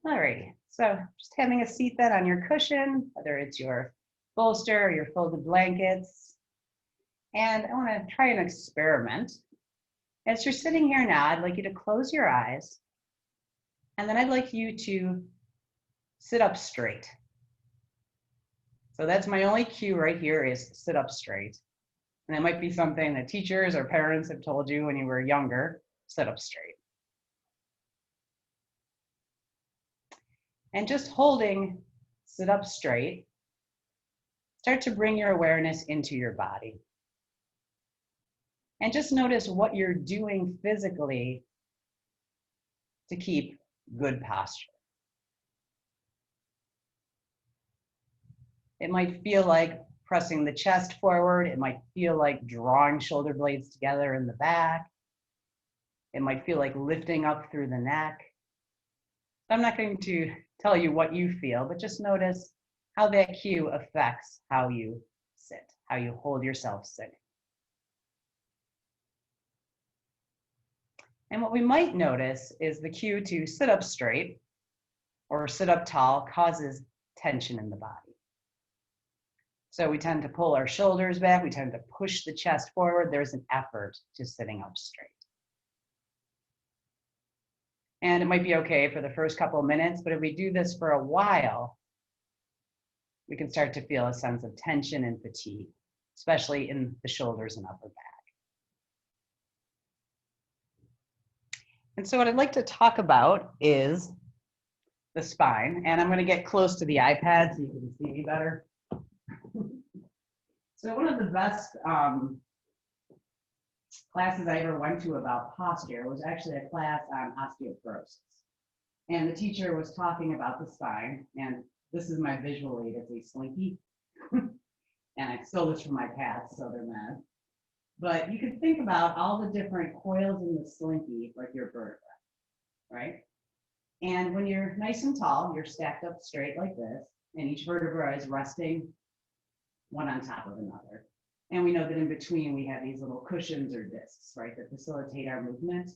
All right, so just having a seat then on your cushion, whether it's your bolster or your folded blankets. And I want to try an experiment. As you're sitting here now, I'd like you to close your eyes, and then I'd like you to sit up straight. So that's my only cue right here, is sit up straight. And it might be something that teachers or parents have told you when you were younger, sit up straight. And just holding sit up straight, start to bring your awareness into your body. And just notice what you're doing physically to keep good posture. It might feel like pressing the chest forward. It might feel like drawing shoulder blades together in the back. It might feel like lifting up through the neck. I'm not going to tell you what you feel, but just notice how that cue affects how you sit, how you hold yourself sitting. And what we might notice is the cue to sit up straight or sit up tall causes tension in the body. So we tend to pull our shoulders back, we tend to push the chest forward. There's an effort to sitting up straight. And it might be okay for the first couple of minutes, but if we do this for a while, we can start to feel a sense of tension and fatigue, especially in the shoulders and upper back. And so what I'd like to talk about is the spine, and I'm going to get close to the iPad so you can see me better. So one of the best classes I ever went to about posture was actually a class on osteoporosis. And the teacher was talking about the spine, and this is my visual aid, it's a slinky. And I stole this from my cats, so they're mad. But you can think about all the different coils in the slinky, like your vertebra, right? And when you're nice and tall, you're stacked up straight like this, and each vertebra is resting one on top of another. And we know that in between we have these little cushions or discs, right, that facilitate our movement.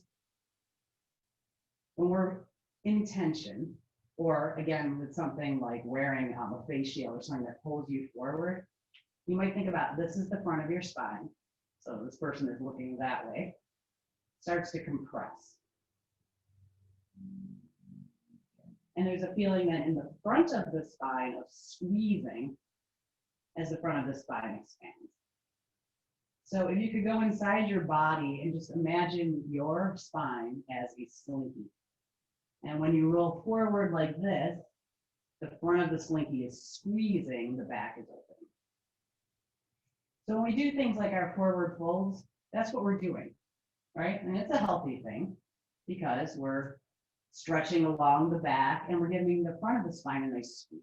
When we're in tension, or again, with something like wearing a face shield or something that pulls you forward, you might think about this is the front of your spine. So this person is looking that way, starts to compress. And there's a feeling that in the front of the spine of squeezing as the front of the spine expands. So if you could go inside your body and just imagine your spine as a slinky. And when you roll forward like this, the front of the slinky is squeezing, the back is open. So when we do things like our forward folds, that's what we're doing, right? And it's a healthy thing because we're stretching along the back and we're giving the front of the spine a nice squeeze.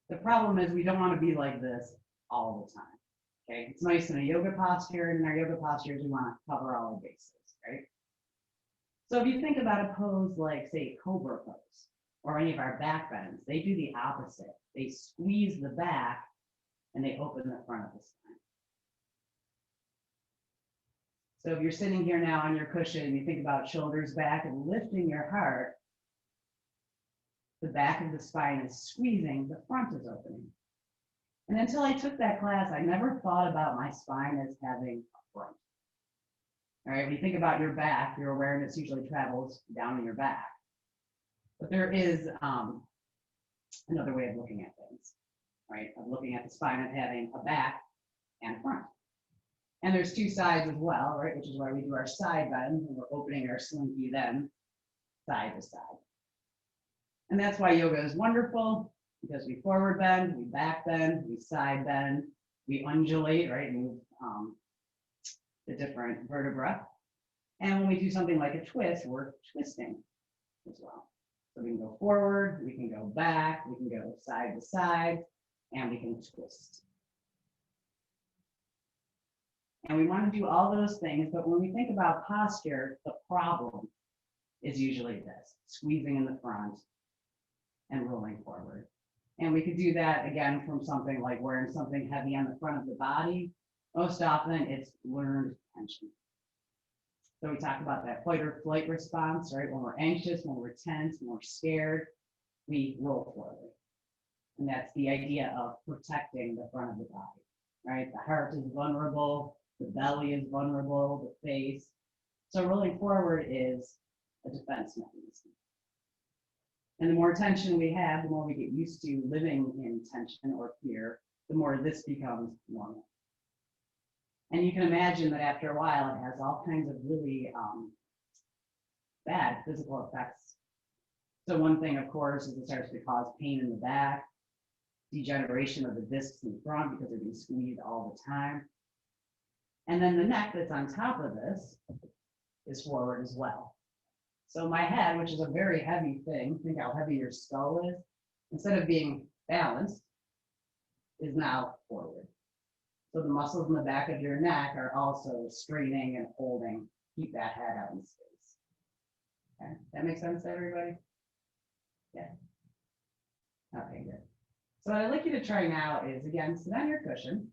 The problem is we don't want to be like this all the time, okay? It's nice in a yoga posture, and in our yoga postures, we want to cover all our bases, right? So if you think about a pose like, say, cobra pose, or any of our back bends, they do the opposite. They squeeze the back and they open the front of the spine. So if you're sitting here now on your cushion, you think about shoulders back and lifting your heart, the back of the spine is squeezing, the front is opening. And until I took that class, I never thought about my spine as having a front. All right, when you think about your back, your awareness usually travels down in your back. But there is another way of looking at things, right? Of looking at the spine as having a back and a front. And there's two sides as well, right? Which is why we do our side bend, and we're opening our slinky then side to side. And that's why yoga is wonderful, because we forward bend, we back bend, we side bend, we undulate, right? Move the different vertebra. And when we do something like a twist, we're twisting as well. So we can go forward, we can go back, we can go side to side, and we can twist. And we want to do all those things, but when we think about posture, the problem is usually this: squeezing in the front and rolling forward. And we could do that again from something like wearing something heavy on the front of the body. Most often it's learned tension. So we talk about that fight or flight response, right? When we're anxious, when we're tense, when we're scared, we roll forward. And that's the idea of protecting the front of the body, right? The heart is vulnerable, the belly is vulnerable, the face. So rolling forward is a defense mechanism. And the more tension we have, the more we get used to living in tension or fear, the more this becomes normal. And you can imagine that after a while, it has all kinds of really bad physical effects. So one thing, of course, is it starts to cause pain in the back, degeneration of the discs in the front because they're being squeezed all the time. And then the neck that's on top of this is forward as well. So my head, which is a very heavy thing, think how heavy your skull is, instead of being balanced, is now forward. So the muscles in the back of your neck are also straining and holding, keep that head out in space. Okay, that makes sense to everybody? Yeah. Okay, good. So what I'd like you to try now is, again, sit on your cushion,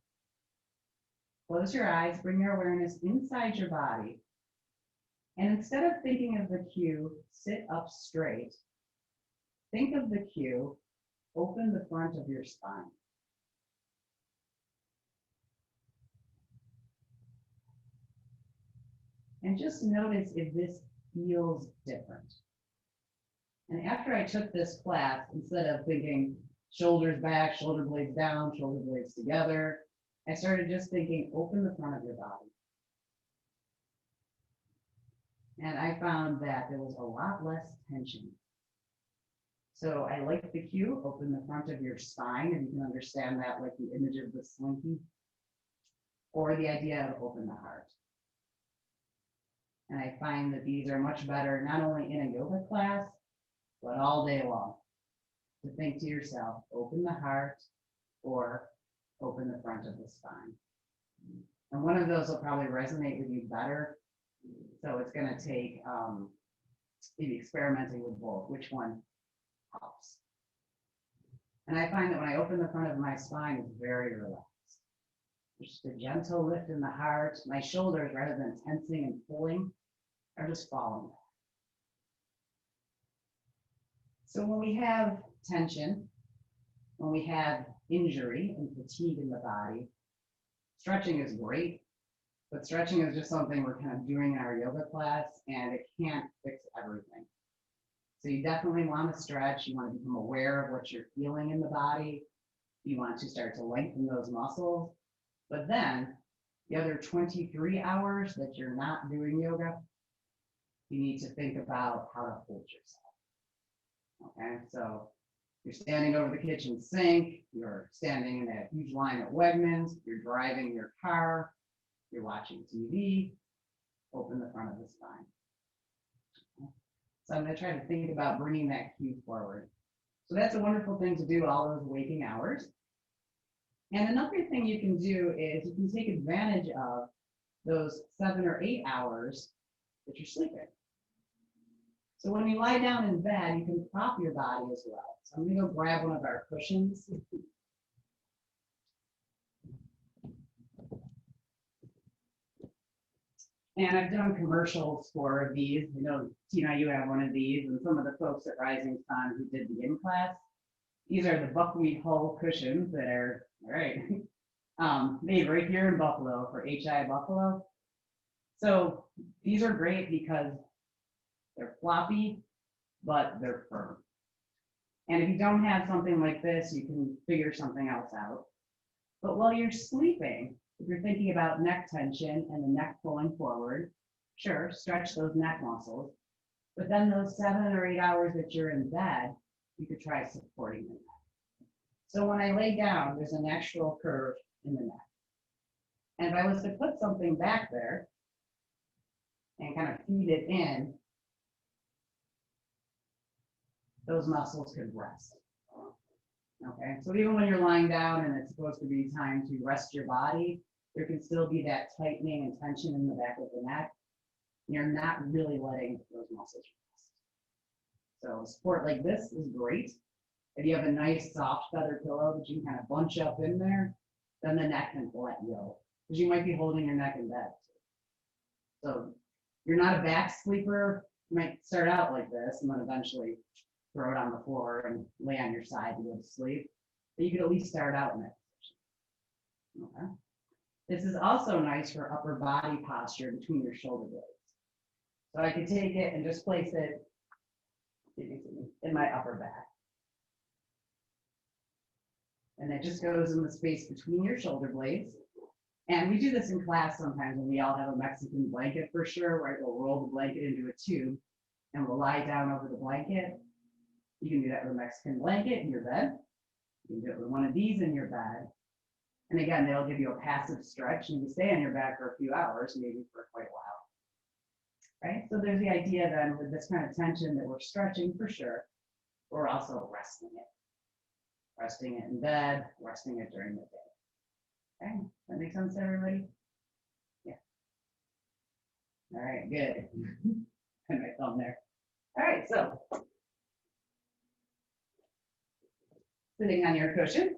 close your eyes, bring your awareness inside your body, and instead of thinking of the cue, sit up straight, think of the cue, open the front of your spine. And just notice if this feels different. And after I took this class, instead of thinking shoulders back, shoulder blades down, shoulder blades together, I started just thinking, open the front of your body. And I found that there was a lot less tension. So I like the cue, open the front of your spine, and you can understand that like the image of the slinky, or the idea of open the heart. And I find that these are much better, not only in a yoga class, but all day long. To think to yourself, open the heart or open the front of the spine. And one of those will probably resonate with you better. So it's going to take maybe experimenting with both, which one helps. And I find that when I open the front of my spine, it's very relaxed. Just a gentle lift in the heart. My shoulders, rather than tensing and pulling, are just falling back. So when we have tension, when we have injury and fatigue in the body, stretching is great, but stretching is just something we're kind of doing in our yoga class, and it can't fix everything. So you definitely want to stretch. You want to become aware of what you're feeling in the body. You want to start to lengthen those muscles. But then the other 23 hours that you're not doing yoga, you need to think about how to hold yourself. Okay, so you're standing over the kitchen sink, you're standing in that huge line at Wegmans, you're driving your car, you're watching TV, open the front of the spine. Okay. So I'm going to try to think about bringing that cue forward. So that's a wonderful thing to do all those waking hours. And another thing you can do is you can take advantage of those 7 or 8 hours that you're sleeping. So when you lie down in bed, you can prop your body as well. So I'm going to go grab one of our cushions. And I've done commercials for these. You know, Tina, you have one of these, and some of the folks at Rising Sun who did the in-class. These are the buckwheat hull cushions that are, all right, made right here in Buffalo for HI Buffalo. So these are great because they're floppy, but they're firm. And if you don't have something like this, you can figure something else out. But while you're sleeping, if you're thinking about neck tension and the neck pulling forward, sure, stretch those neck muscles. But then those 7 or 8 hours that you're in bed, you could try supporting the neck. So when I lay down, there's a natural curve in the neck. And if I was to put something back there and kind of feed it in, those muscles could rest. Okay, so even when you're lying down and it's supposed to be time to rest your body, there can still be that tightening and tension in the back of the neck. You're not really letting those muscles rest. So support like this is great. If you have a nice soft feather pillow that you can kind of bunch up in there, then the neck can let go, because you might be holding your neck in bed. So You're not a back sleeper. You might start out like this and then eventually throw it on the floor and lay on your side to go to sleep. But you could at least start out in that position. Okay. This is also nice for upper body posture between your shoulder blades. So I could take it and just place it in my upper back. And it just goes in the space between your shoulder blades. And we do this in class sometimes when we all have a Mexican blanket for sure, right? We'll roll the blanket into a tube and we'll lie down over the blanket. You can do that with a Mexican blanket in your bed. You can do it with one of these in your bed. And again, they'll give you a passive stretch and you stay on your back for a few hours, maybe for quite a while, right? So there's the idea then with this kind of tension that we're stretching for sure. We're also resting it. Resting it in bed, resting it during the day. Okay, that makes sense to everybody? Yeah. All right, good. Put my thumb there. All right, so sitting on your cushion.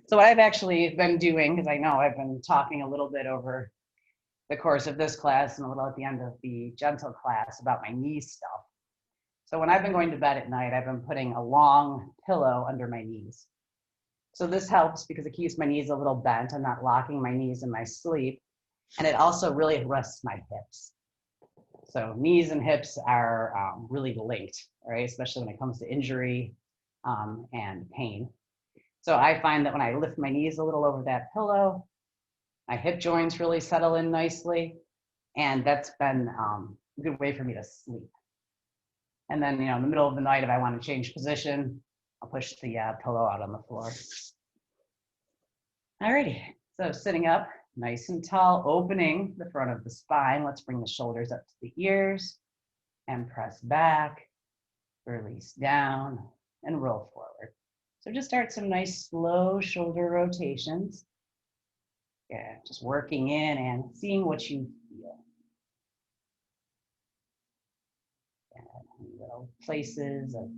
So what I've actually been doing, because I know I've been talking a little bit over the course of this class and a little at the end of the gentle class about my knee stuff. So when I've been going to bed at night, I've been putting a long pillow under my knees. So this helps because it keeps my knees a little bent. I'm not locking my knees in my sleep. And it also really rests my hips. So knees and hips are really linked, right? Especially when it comes to injury and pain. So I find that when I lift my knees a little over that pillow, my hip joints really settle in nicely. And that's been a good way for me to sleep. And then, in the middle of the night, if I want to change position, I'll push the pillow out on the floor. Alrighty, so sitting up nice and tall, opening the front of the spine. Let's bring the shoulders up to the ears and press back, release down, and roll forward. So just start some nice slow shoulder rotations. Yeah, just working in and seeing what you feel. And little places of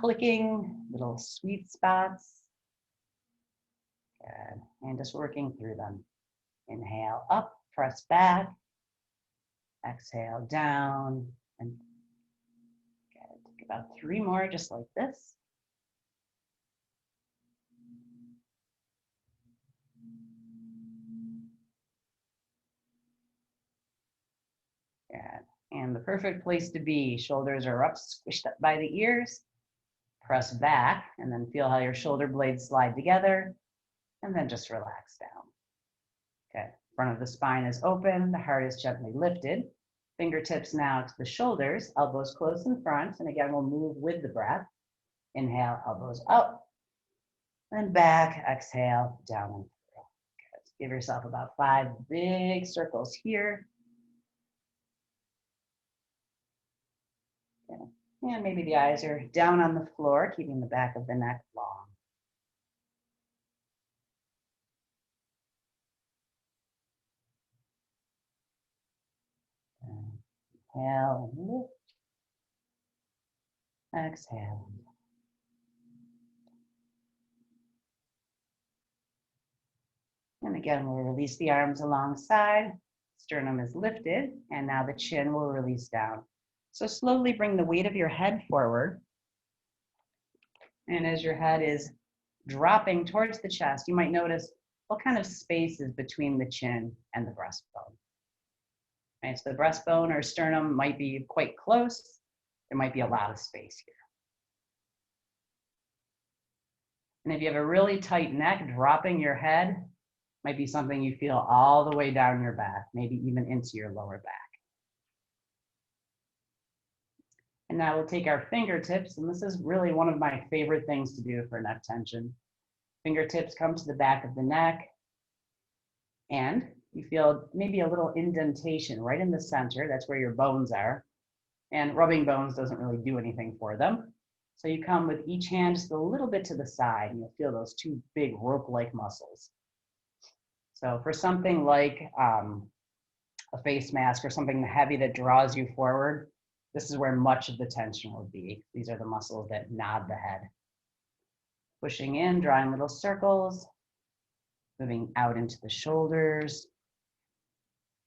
clicking, little sweet spots. Good. And just working through them. Inhale up, press back. Exhale down. And good. Take about 3 more just like this. Good. And the perfect place to be. Shoulders are up, squished up by the ears. Press back and then feel how your shoulder blades slide together. And then just relax down. Okay, front of the spine is open, the heart is gently lifted. Fingertips now to the shoulders, elbows close in front. And again, we'll move with the breath. Inhale, elbows up. Then back, exhale, down and through. Okay, give yourself about 5 big circles here. Okay. And maybe the eyes are down on the floor, keeping the back of the neck long. Inhale and lift. Exhale. And again, we'll release the arms alongside. Sternum is lifted, and now the chin will release down. So slowly bring the weight of your head forward. And as your head is dropping towards the chest, you might notice what kind of space is between the chin and the breastbone. Right, so the breastbone or sternum might be quite close. There might be a lot of space here. And if you have a really tight neck, dropping your head might be something you feel all the way down your back, maybe even into your lower back. And now we'll take our fingertips, and this is really one of my favorite things to do for neck tension. Fingertips come to the back of the neck, and you feel maybe a little indentation right in the center. That's where your bones are. And rubbing bones doesn't really do anything for them. So you come with each hand just a little bit to the side, and you'll feel those 2 big rope-like muscles. So for something like a face mask or something heavy that draws you forward, this is where much of the tension will be. These are the muscles that nod the head. Pushing in, drawing little circles, moving out into the shoulders.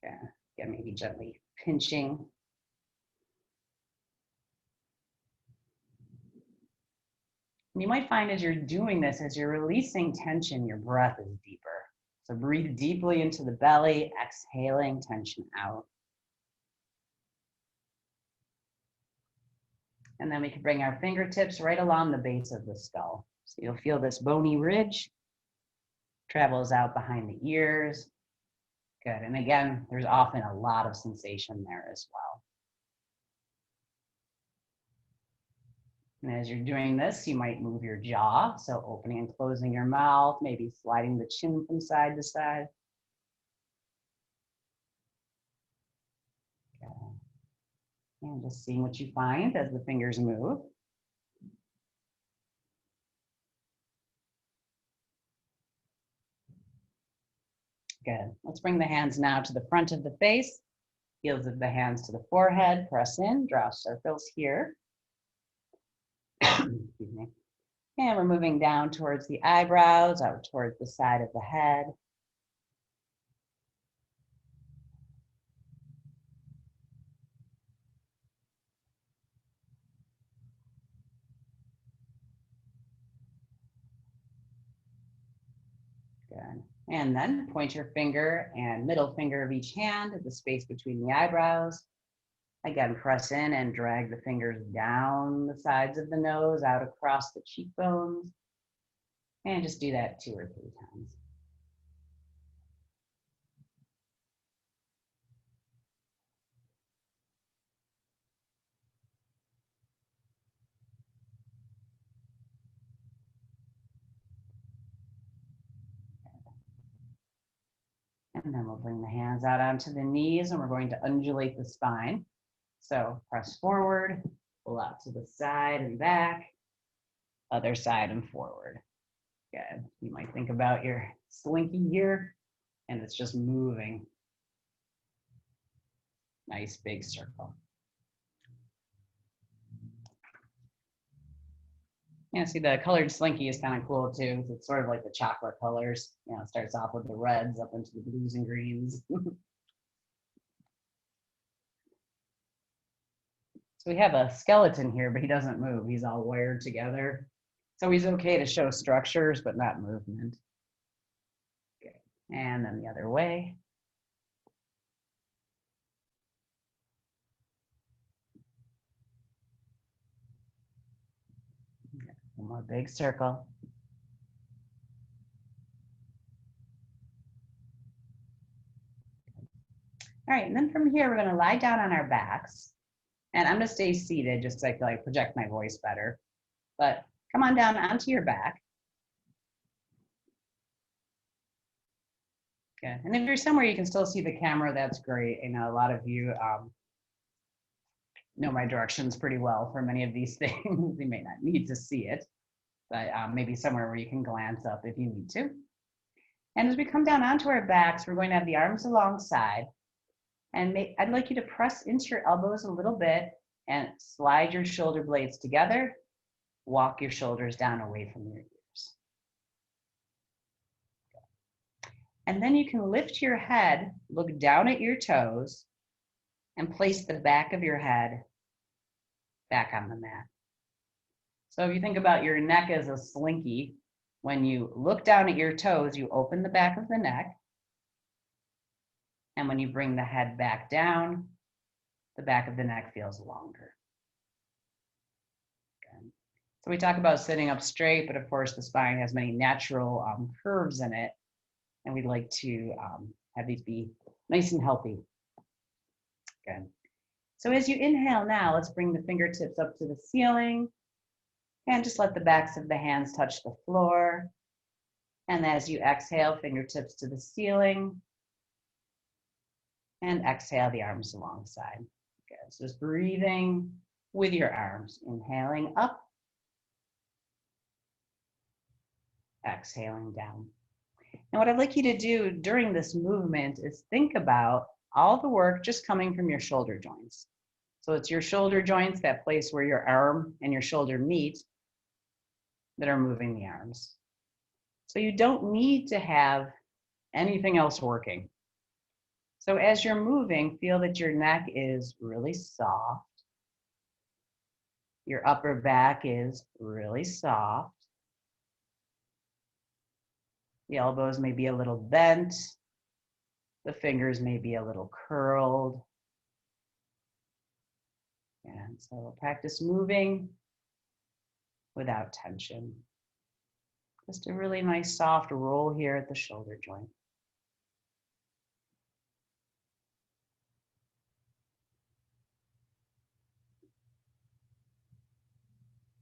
Yeah, again, maybe gently pinching. And you might find as you're doing this, as you're releasing tension, your breath is deeper. So breathe deeply into the belly, exhaling tension out. And then we can bring our fingertips right along the base of the skull. So you'll feel this bony ridge travels out behind the ears. Good. And again, there's often a lot of sensation there as well. And as you're doing this, you might move your jaw. So opening and closing your mouth, maybe sliding the chin from side to side. Good. And just seeing what you find as the fingers move. Good. Let's bring the hands now to the front of the face. Heels of the hands to the forehead. Press in, draw circles here. Excuse me. And we're moving down towards the eyebrows, out towards the side of the head. Good. And then point your finger and middle finger of each hand at the space between the eyebrows. Again, press in and drag the fingers down the sides of the nose, out across the cheekbones. And just do that 2 or 3 times. And then we'll bring the hands out onto the knees and we're going to undulate the spine. So press forward, pull out to the side and back, other side and forward. Good. You might think about your slinky here and it's just moving. Nice big circle. Yeah, see the colored slinky is kind of cool too. It's sort of like the chocolate colors. You know, it starts off with the reds up into the blues and greens. So we have a skeleton here, but he doesn't move. He's all wired together. So he's okay to show structures, but not movement. Okay. And then the other way. One more big circle. All right, and then from here, we're going to lie down on our backs. And I'm going to stay seated just so I can like project my voice better. But come on down onto your back. Good. And if you're somewhere you can still see the camera, that's great. I know a lot of you know my directions pretty well for many of these things. You may not need to see it, but maybe somewhere where you can glance up if you need to. And as we come down onto our backs, we're going to have the arms alongside. And I'd like you to press into your elbows a little bit and slide your shoulder blades together. Walk your shoulders down away from your ears. And then you can lift your head, look down at your toes, and place the back of your head back on the mat. So if you think about your neck as a slinky, when you look down at your toes, you open the back of the neck. And when you bring the head back down, the back of the neck feels longer. Okay. So we talk about sitting up straight, but of course the spine has many natural curves in it. And we'd like to have these be nice and healthy. Good. So as you inhale now, let's bring the fingertips up to the ceiling and just let the backs of the hands touch the floor. And as you exhale, fingertips to the ceiling. And exhale the arms alongside. Good. So just breathing with your arms. Inhaling up. Exhaling down. And what I'd like you to do during this movement is think about all the work just coming from your shoulder joints. So it's your shoulder joints, that place where your arm and your shoulder meet, that are moving the arms. So you don't need to have anything else working. So as you're moving, feel that your neck is really soft. Your upper back is really soft. The elbows may be a little bent. The fingers may be a little curled. And so practice moving without tension. Just a really nice soft roll here at the shoulder joint.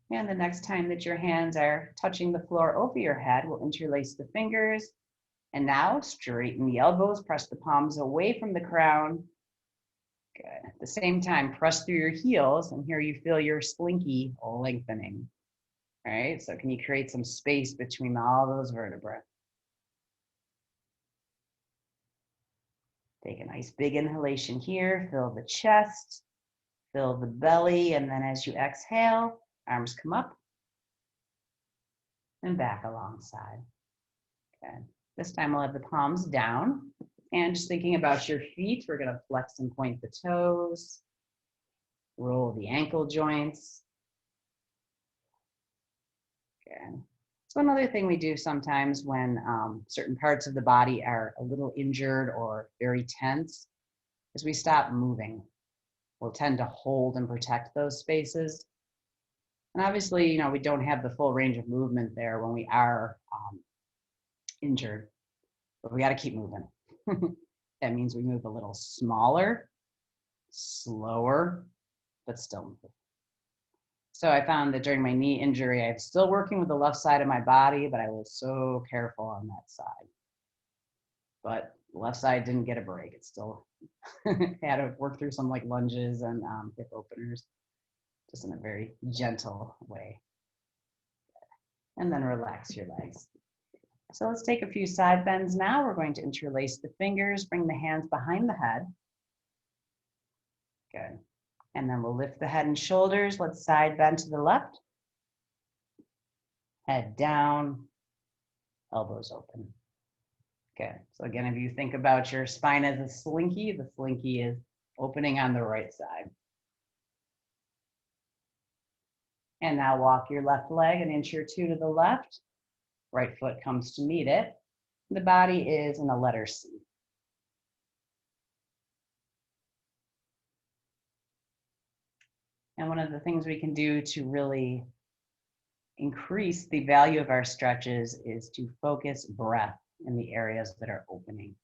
And the next time that your hands are touching the floor over your head, we'll interlace the fingers. And now straighten the elbows, press the palms away from the crown. Good. At the same time, press through your heels, and here you feel your slinky lengthening. All right, so can you create some space between all those vertebrae? Take a nice big inhalation here, fill the chest, fill the belly, and then as you exhale, arms come up and back alongside. Good. This time we'll have the palms down, and just thinking about your feet, we're gonna flex and point the toes, roll the ankle joints. Good. So another thing we do sometimes when certain parts of the body are a little injured or very tense is we stop moving. We'll tend to hold and protect those spaces. And obviously, you know, we don't have the full range of movement there when we are injured, but we got to keep moving. That means we move a little smaller, slower, but still move. So I found that during my knee injury, I'm still working with the left side of my body, but I was so careful on that side. But the left side didn't get a break. It still had to work through some like lunges and hip openers, just in a very gentle way. And then relax your legs. So let's take a few side bends now. We're going to interlace the fingers, bring the hands behind the head. Good. And then we'll lift the head and shoulders. Let's side bend to the left. Head down, elbows open. Good. So again, if you think about your spine as a slinky, the slinky is opening on the right side. And now walk your left leg an inch or two to the left. Right foot comes to meet it. The body is in a letter C. And one of the things we can do to really increase the value of our stretches is to focus breath in the areas that are opening.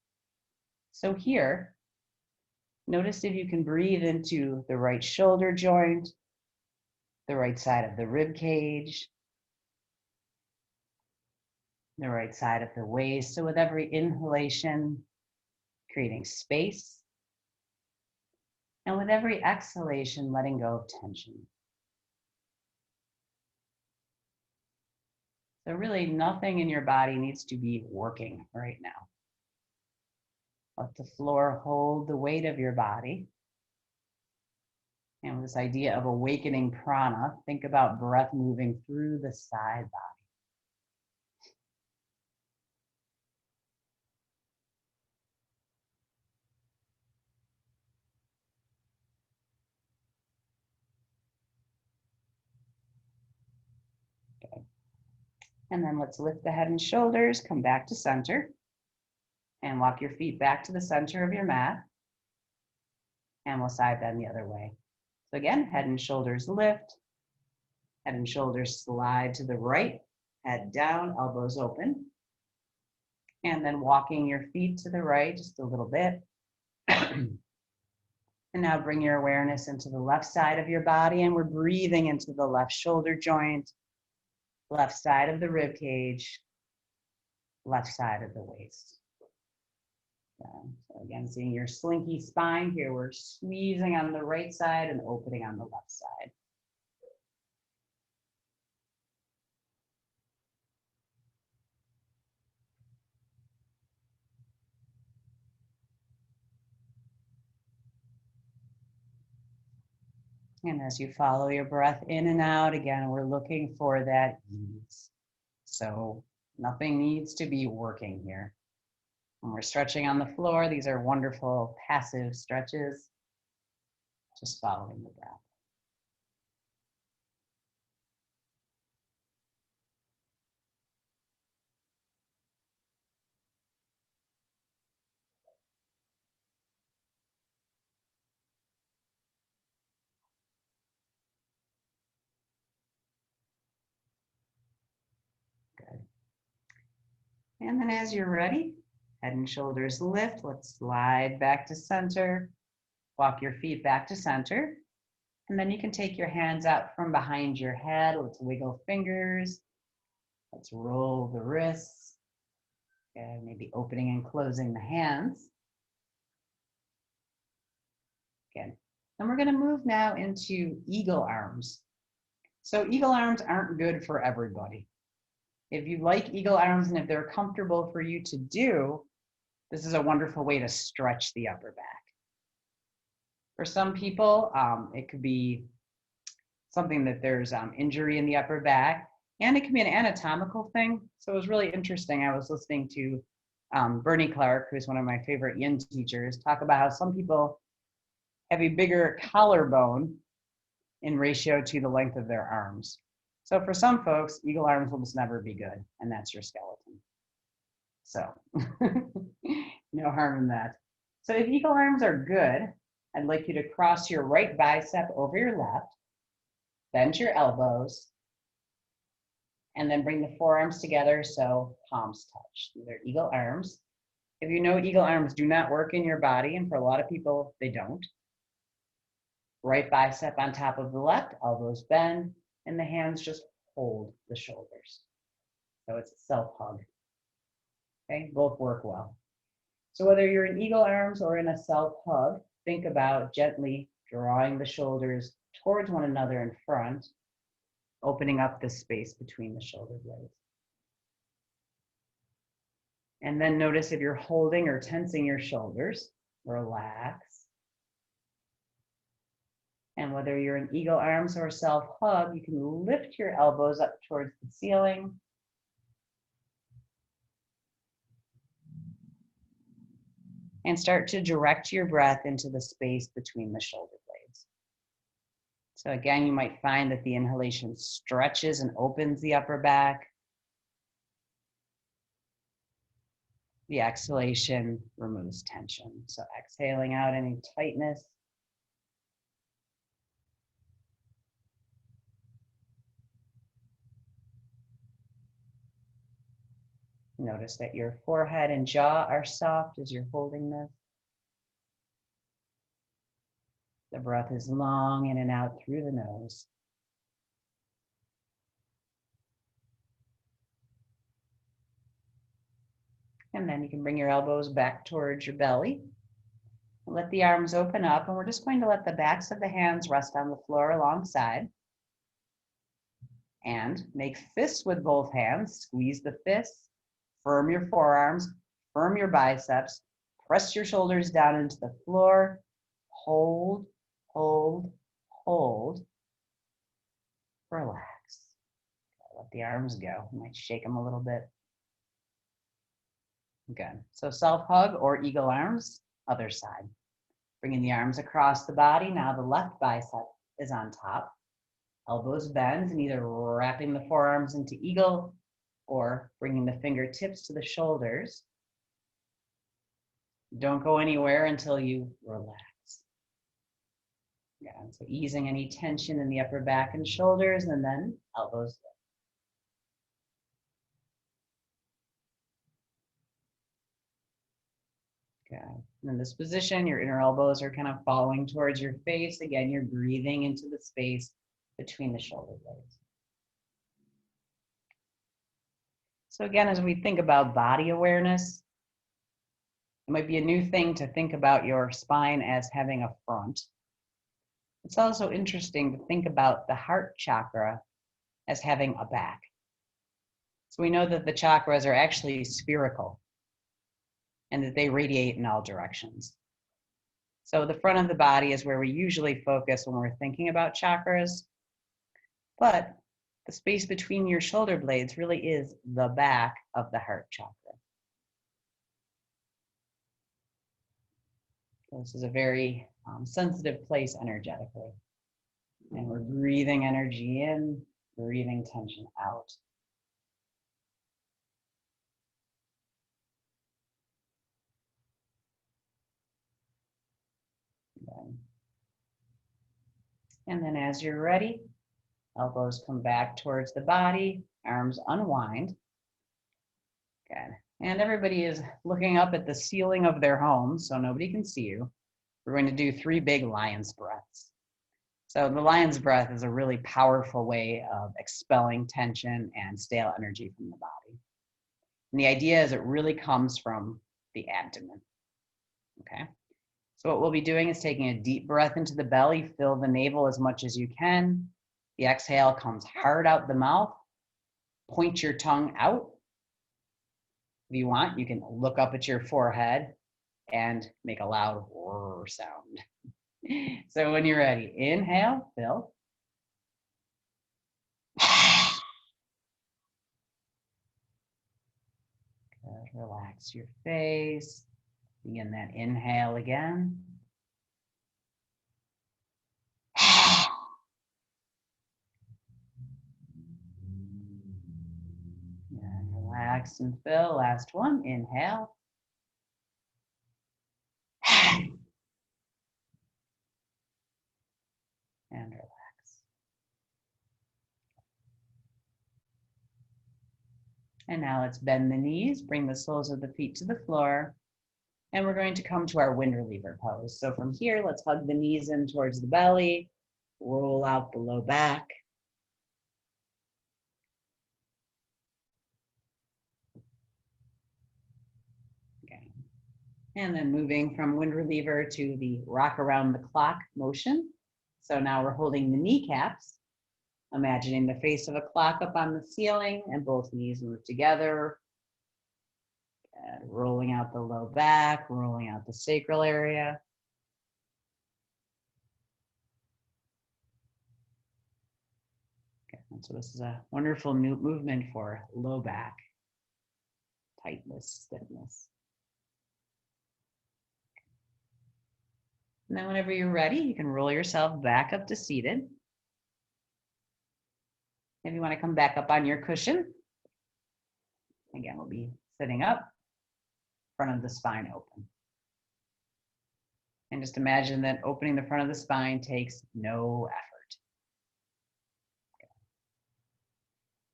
So here, notice if you can breathe into the right shoulder joint, the right side of the rib cage, the right side of the waist. So with every inhalation, creating space. And with every exhalation, letting go of tension. So really nothing in your body needs to be working right now. Let the floor hold the weight of your body. And with this idea of awakening prana, think about breath moving through the side body. Okay. And then let's lift the head and shoulders, come back to center, and walk your feet back to the center of your mat. And we'll side bend the other way. So again, head and shoulders lift, head and shoulders slide to the right, head down, elbows open. And then walking your feet to the right just a little bit. And now bring your awareness into the left side of your body, and we're breathing into the left shoulder joint, left side of the rib cage, left side of the waist. So again, seeing your slinky spine here, we're squeezing on the right side and opening on the left side. And as you follow your breath in and out, again, we're looking for that ease. So nothing needs to be working here. When we're stretching on the floor, these are wonderful passive stretches, just following the breath. Good. And then as you're ready, head and shoulders lift. Let's slide back to center. Walk your feet back to center. And then you can take your hands out from behind your head. Let's wiggle fingers. Let's roll the wrists. And maybe opening and closing the hands. Good. And we're going to move now into eagle arms. So eagle arms aren't good for everybody. If you like eagle arms and if they're comfortable for you to do, this is a wonderful way to stretch the upper back. For some people, it could be something that there's injury in the upper back, and it can be an anatomical thing. So it was really interesting. I was listening to Bernie Clark, who's one of my favorite yin teachers, talk about how some people have a bigger collarbone in ratio to the length of their arms. So for some folks, eagle arms will just never be good, and that's your skeleton. So no harm in that. So if eagle arms are good, I'd like you to cross your right bicep over your left, bend your elbows, and then bring the forearms together so palms touch. These are eagle arms. If you know eagle arms do not work in your body, and for a lot of people, they don't. Right bicep on top of the left, elbows bend, and the hands just hold the shoulders. So it's a self-hug. Okay, both work well. So whether you're in eagle arms or in a self-hug, think about gently drawing the shoulders towards one another in front, opening up the space between the shoulder blades. And then notice if you're holding or tensing your shoulders, relax. And whether you're in eagle arms or self-hug, you can lift your elbows up towards the ceiling. And start to direct your breath into the space between the shoulder blades. So again, you might find that the inhalation stretches and opens the upper back. The exhalation removes tension. So exhaling out any tightness. Notice that your forehead and jaw are soft as you're holding this. The breath is long in and out through the nose. And then you can bring your elbows back towards your belly. Let the arms open up, and we're just going to let the backs of the hands rest on the floor alongside. And make fists with both hands. Squeeze the fists, firm your forearms, firm your biceps, press your shoulders down into the floor. Hold, hold, hold. Relax. Let the arms go. You might shake them a little bit. Good. So self-hug or eagle arms, other side. Bringing the arms across the body. Now the left bicep is on top. Elbows bend and either wrapping the forearms into eagle or bringing the fingertips to the shoulders. Don't go anywhere until you relax. Yeah, so easing any tension in the upper back and shoulders, and then elbows lift. Okay. And in this position, your inner elbows are kind of falling towards your face. Again, you're breathing into the space between the shoulder blades. So again, as we think about body awareness, it might be a new thing to think about your spine as having a front. It's also interesting to think about the heart chakra as having a back. So we know that the chakras are actually spherical and that they radiate in all directions. So the front of the body is where we usually focus when we're thinking about chakras, but the space between your shoulder blades really is the back of the heart chakra. So this is a very sensitive place energetically. And we're breathing energy in, breathing tension out. And then as you're ready, elbows come back towards the body, arms unwind. Good. And everybody is looking up at the ceiling of their home, so nobody can see you. We're going to do 3 big lion's breaths. So the lion's breath is a really powerful way of expelling tension and stale energy from the body. And the idea is it really comes from the abdomen. Okay. So what we'll be doing is taking a deep breath into the belly, fill the navel as much as you can. The exhale comes hard out the mouth. Point your tongue out. If you want, you can look up at your forehead and make a loud whir sound. So when you're ready, inhale, fill. Good. Relax your face. Begin that inhale again. And relax and fill. Last one. Inhale. And relax. And now let's bend the knees, bring the soles of the feet to the floor, and we're going to come to our wind reliever pose. So from here, let's hug the knees in towards the belly, roll out the low back. Okay. And then moving from wind reliever to the rock around the clock motion. So now we're holding the kneecaps, imagining the face of a clock up on the ceiling and both knees move together. And rolling out the low back, rolling out the sacral area. Okay, so this is a wonderful new movement for low back, tightness, stiffness. And then whenever you're ready, you can roll yourself back up to seated. If you want to come back up on your cushion, again, we'll be sitting up, front of the spine open. And just imagine that opening the front of the spine takes no effort. Okay.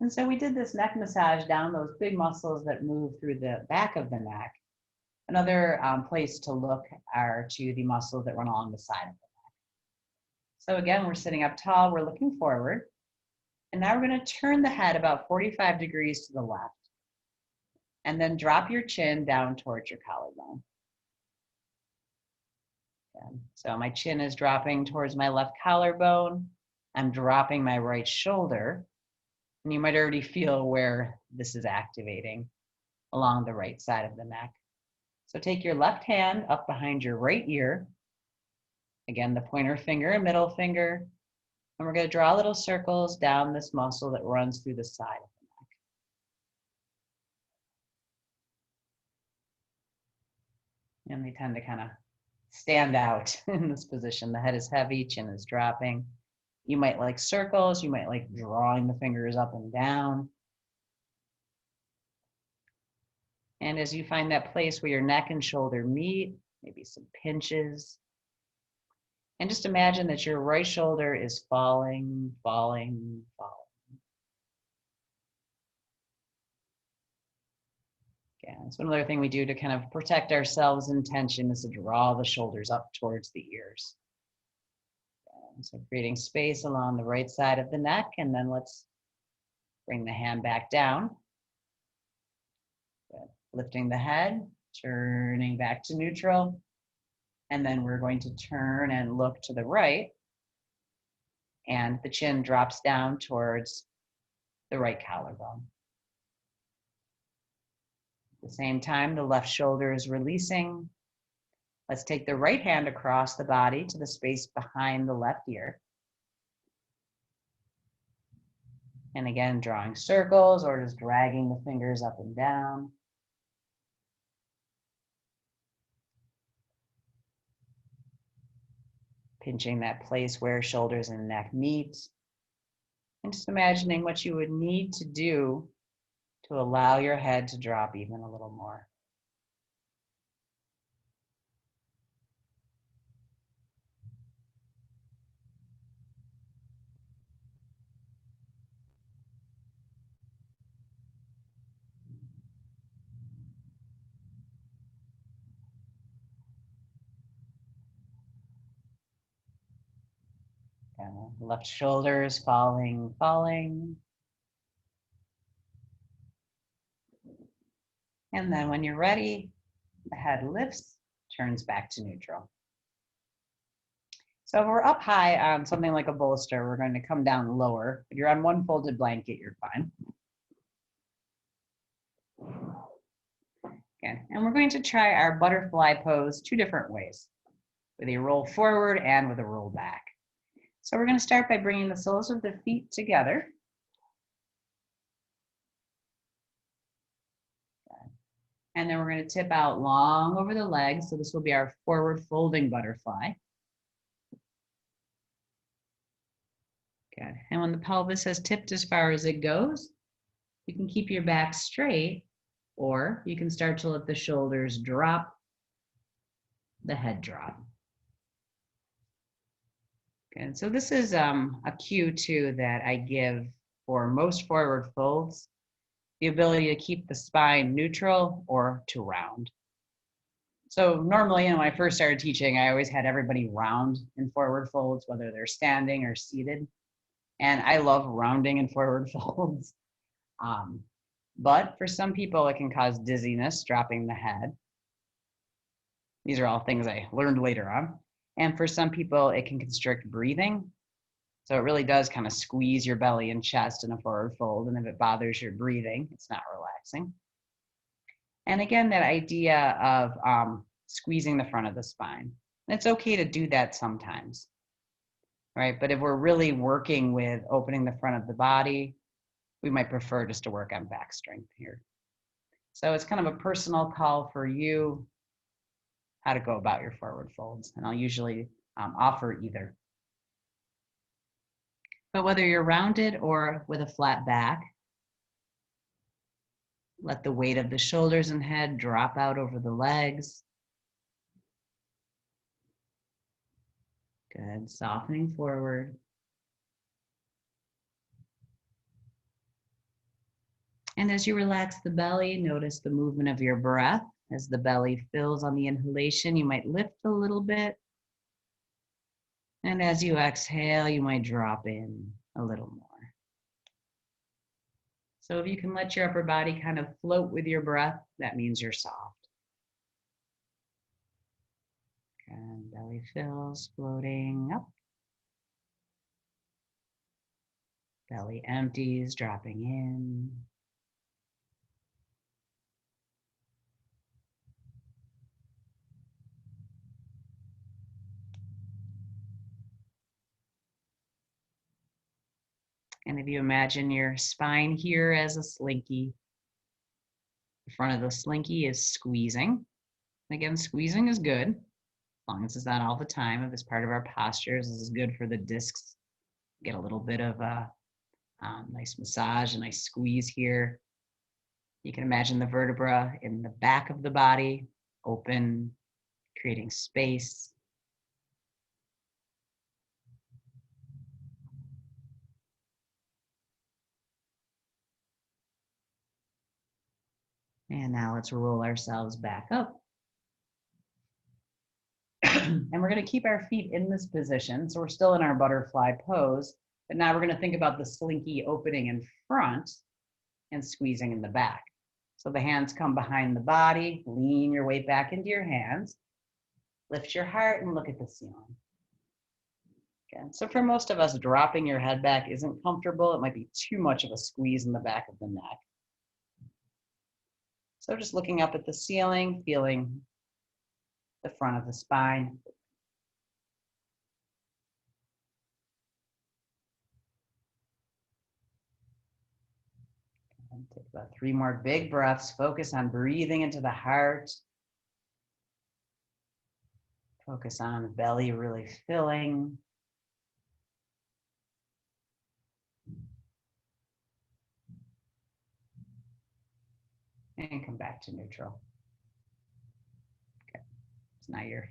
And so we did this neck massage down those big muscles that move through the back of the neck. Another place to look are to the muscles that run along the side of the neck. So again, we're sitting up tall, we're looking forward. And now we're going to turn the head about 45 degrees to the left. And then drop your chin down towards your collarbone. Okay. So my chin is dropping towards my left collarbone. I'm dropping my right shoulder. And you might already feel where this is activating along the right side of the neck. So take your left hand up behind your right ear. Again, the pointer finger and middle finger. And we're going to draw little circles down this muscle that runs through the side of the neck. And they tend to kind of stand out in this position. The head is heavy, chin is dropping. You might like circles. You might like drawing the fingers up and down. And as you find that place where your neck and shoulder meet, maybe some pinches. And just imagine that your right shoulder is falling, falling, falling. Yeah, so another thing we do to kind of protect ourselves in tension is to draw the shoulders up towards the ears. So creating space along the right side of the neck, and then let's bring the hand back down. Good. Lifting the head, turning back to neutral, and then we're going to turn and look to the right, and the chin drops down towards the right collarbone. At the same time, the left shoulder is releasing. Let's take the right hand across the body to the space behind the left ear. And again, drawing circles or just dragging the fingers up and down. Pinching that place where shoulders and neck meet. And just imagining what you would need to do to allow your head to drop even a little more. Left shoulders falling. And then when you're ready, the head lifts, turns back to neutral. So if we're up high on something like a bolster, we're going to come down lower. If you're on one folded blanket, you're fine. Okay, and we're going to try our butterfly pose 2 different ways, with a roll forward and with a roll back. So we're going to start by bringing the soles of the feet together. And then we're going to tip out long over the legs. So this will be our forward folding butterfly. Good. And when the pelvis has tipped as far as it goes, you can keep your back straight, or you can start to let the shoulders drop, the head drop. Good. So this is a cue too that I give for most forward folds, the ability to keep the spine neutral or to round. So normally, when I first started teaching, I always had everybody round in forward folds, whether they're standing or seated. And I love rounding in forward folds. But for some people, it can cause dizziness, dropping the head. These are all things I learned later on. And for some people, it can constrict breathing. So it really does kind of squeeze your belly and chest in a forward fold. And if it bothers your breathing, it's not relaxing. And again, that idea of squeezing the front of the spine. And it's okay to do that sometimes, right? But if we're really working with opening the front of the body, we might prefer just to work on back strength here. So it's kind of a personal call for you how to go about your forward folds. And I'll usually offer either. But whether you're rounded or with a flat back, let the weight of the shoulders and head drop out over the legs. Good, softening forward. And as you relax the belly, notice the movement of your breath. As the belly fills on the inhalation, you might lift a little bit. And as you exhale, you might drop in a little more. So if you can let your upper body kind of float with your breath, that means you're soft. And belly fills, floating up. Belly empties, dropping in. And if you imagine your spine here as a slinky, the front of the slinky is squeezing. Again, squeezing is good, as long as it's not all the time. If it's part of our postures, this is good for the discs. Get a little bit of a nice massage, a nice squeeze here. You can imagine the vertebra in the back of the body, open, creating space. And now let's roll ourselves back up. And we're going to keep our feet in this position. So we're still in our butterfly pose, but now we're going to think about the slinky opening in front and squeezing in the back. So the hands come behind the body, lean your weight back into your hands, lift your heart and look at the ceiling. Okay. So for most of us, dropping your head back isn't comfortable. It might be too much of a squeeze in the back of the neck. So just looking up at the ceiling, feeling the front of the spine. And take about 3 more big breaths. Focus on breathing into the heart. Focus on the belly really filling. And come back to neutral. Okay, so now your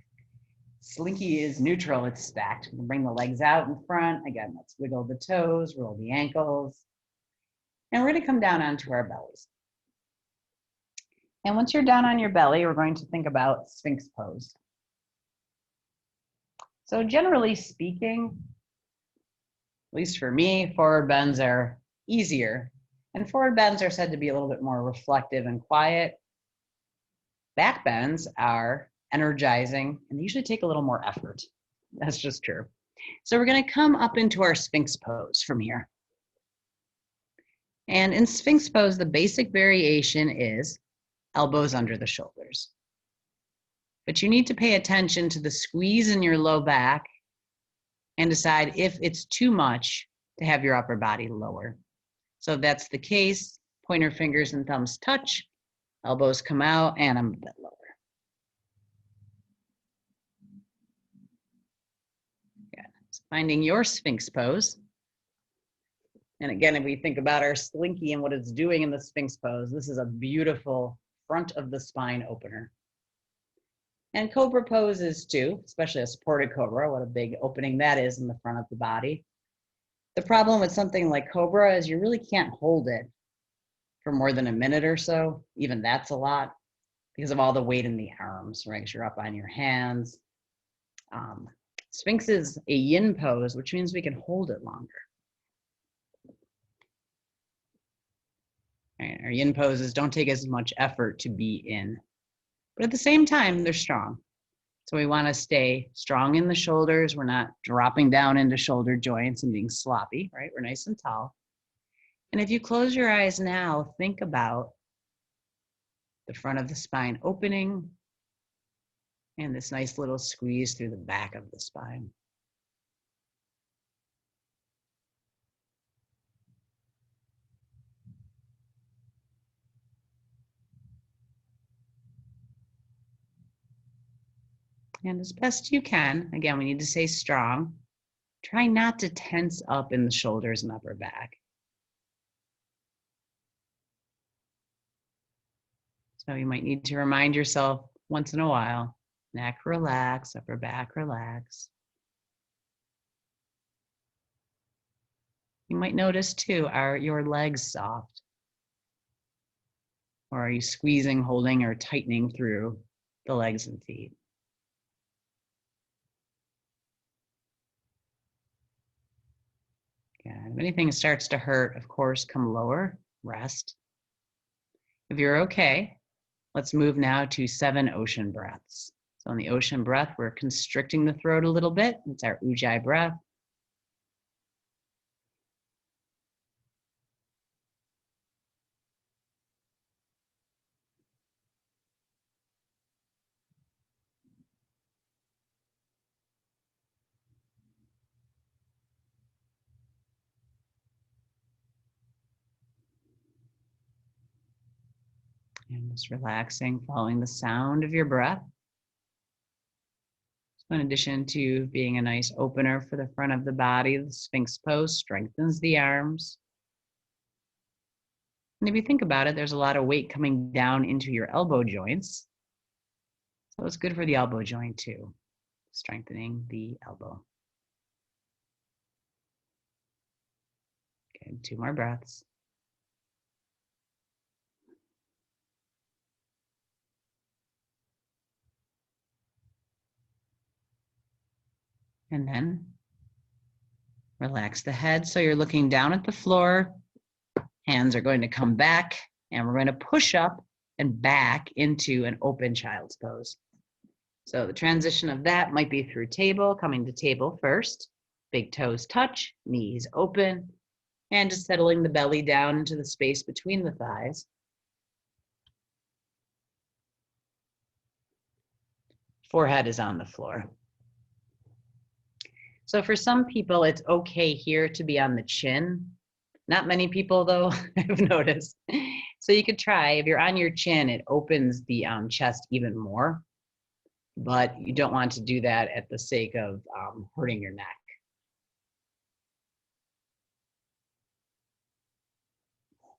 slinky is neutral, it's stacked. Bring the legs out in front. Again, let's wiggle the toes, roll the ankles. And we're gonna come down onto our bellies. And once you're down on your belly, we're going to think about Sphinx pose. So generally speaking, at least for me, forward bends are easier. And forward bends are said to be a little bit more reflective and quiet. Back bends are energizing and they usually take a little more effort. That's just true. So we're going to come up into our Sphinx pose from here. And in Sphinx pose, the basic variation is elbows under the shoulders. But you need to pay attention to the squeeze in your low back and decide if it's too much to have your upper body lower. So if that's the case, pointer fingers and thumbs touch, elbows come out, and I'm a bit lower. Yeah. So finding your Sphinx pose. And again, if we think about our slinky and what it's doing in the Sphinx pose, this is a beautiful front of the spine opener. And cobra pose is too, especially a supported cobra, what a big opening that is in the front of the body. The problem with something like cobra is you really can't hold it for more than a minute or so. Even that's a lot because of all the weight in the arms, right? Because you're up on your hands. Sphinx is a yin pose, which means we can hold it longer. Right? Our yin poses don't take as much effort to be in. But at the same time, they're strong. So we want to stay strong in the shoulders. We're not dropping down into shoulder joints and being sloppy, right? We're nice and tall. And if you close your eyes now, think about the front of the spine opening and this nice little squeeze through the back of the spine. And as best you can, again, we need to stay strong. Try not to tense up in the shoulders and upper back. So you might need to remind yourself once in a while, neck relax, upper back relax. You might notice too, are your legs soft? Or are you squeezing, holding, or tightening through the legs and feet? Yeah, if anything starts to hurt, of course, come lower, rest. If you're okay, let's move now to 7 ocean breaths. So in the ocean breath, we're constricting the throat a little bit. It's our ujjayi breath. And just relaxing, following the sound of your breath. So in addition to being a nice opener for the front of the body, the Sphinx pose strengthens the arms. And if you think about it, there's a lot of weight coming down into your elbow joints. So it's good for the elbow joint too, strengthening the elbow. Okay, 2 more breaths. And then relax the head. So you're looking down at the floor. Hands are going to come back and we're going to push up and back into an open child's pose. So the transition of that might be through table, coming to table first. Big toes touch, knees open, and just settling the belly down into the space between the thighs. Forehead is on the floor. So for some people, it's okay here to be on the chin. Not many people, though, I've noticed. So you could try, if you're on your chin, it opens the chest even more. but you don't want to do that at the sake of hurting your neck.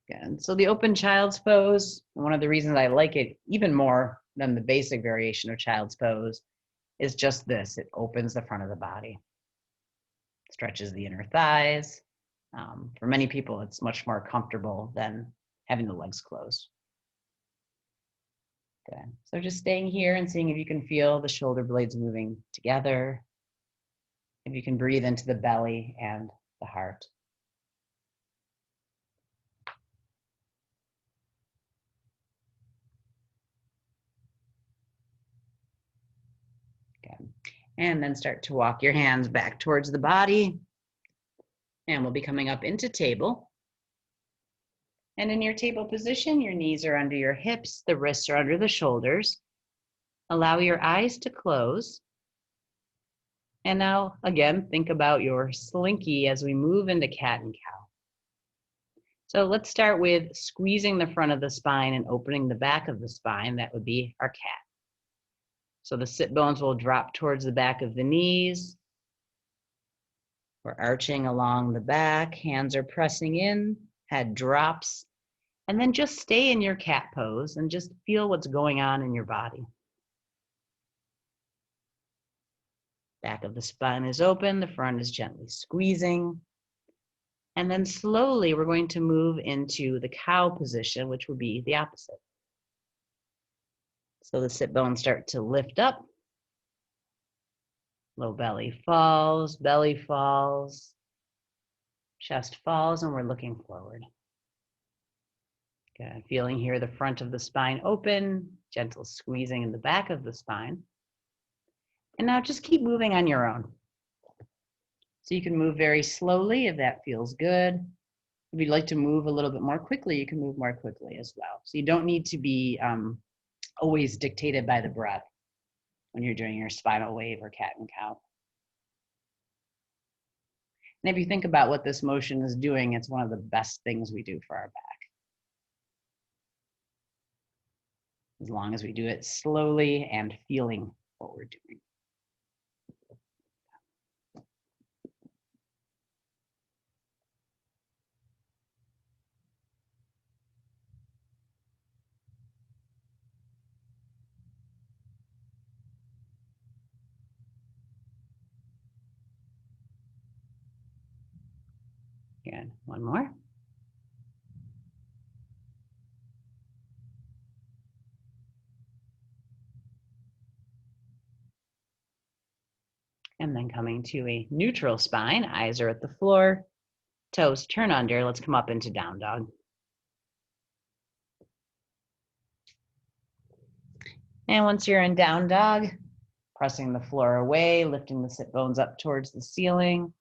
Good. So the open child's pose, one of the reasons I like it even more than the basic variation of child's pose is just this. It opens the front of the body, stretches the inner thighs. For many people, it's much more comfortable than having the legs closed. Good. So just staying here and seeing if you can feel the shoulder blades moving together. If you can breathe into the belly and the heart. Good. And then start to walk your hands back towards the body. And we'll be coming up into table. And in your table position, your knees are under your hips, the wrists are under the shoulders. Allow your eyes to close. And now, again, think about your slinky as we move into cat and cow. So let's start with squeezing the front of the spine and opening the back of the spine. That would be our cat. So the sit bones will drop towards the back of the knees. We're arching along the back, hands are pressing in, head drops, and then just stay in your cat pose and just feel what's going on in your body. Back of the spine is open, the front is gently squeezing. And then slowly we're going to move into the cow position, which would be the opposite. So the sit bones start to lift up. Low belly falls, chest falls, and we're looking forward. Good. Feeling here the front of the spine open, gentle squeezing in the back of the spine. And now just keep moving on your own. So you can move very slowly if that feels good. If you'd like to move a little bit more quickly, you can move more quickly as well. So you don't need to be always dictated by the breath when you're doing your spinal wave or cat and cow. And if you think about what this motion is doing, it's one of the best things we do for our back. As long as we do it slowly and feeling what we're doing. Good. One more. And then coming to a neutral spine, eyes are at the floor, toes turn under. Let's come up into down dog. And once you're in down dog, pressing the floor away, lifting the sit bones up towards the ceiling.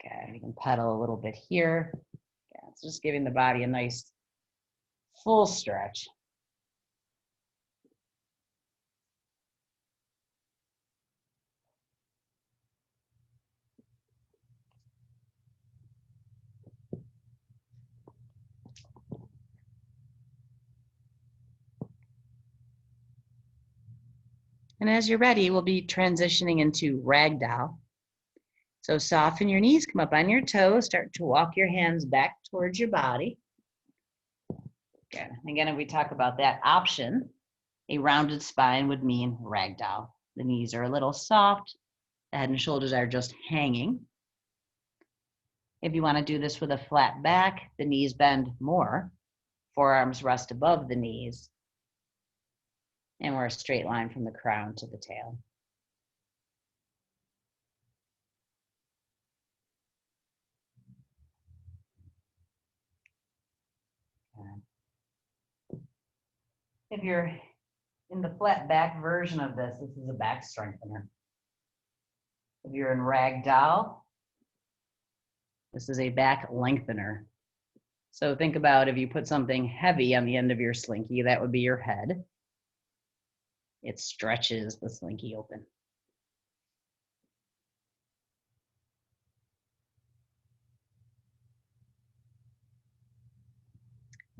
Okay, you can pedal a little bit here. Okay, it's just giving the body a nice full stretch. And as you're ready, we'll be transitioning into ragdoll. So soften your knees, come up on your toes, start to walk your hands back towards your body. Good. Again, if we talk about that option, a rounded spine would mean ragdoll. The knees are a little soft, the head and shoulders are just hanging. If you want to do this with a flat back, the knees bend more, forearms rest above the knees, and we're a straight line from the crown to the tail. If you're in the flat back version of this, this is a back strengthener. If you're in ragdoll, this is a back lengthener. So think about if you put something heavy on the end of your slinky, that would be your head. It stretches the slinky open.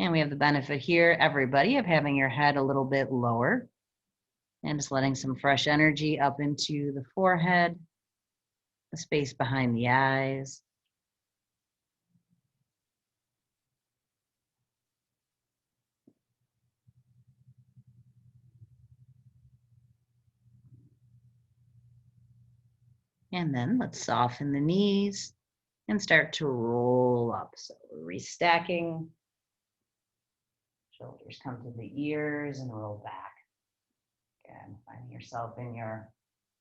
And we have the benefit here, everybody, of having your head a little bit lower. And just letting some fresh energy up into the forehead, the space behind the eyes. And then let's soften the knees and start to roll up. So restacking. Shoulders come to the ears and roll back. Again, finding yourself in your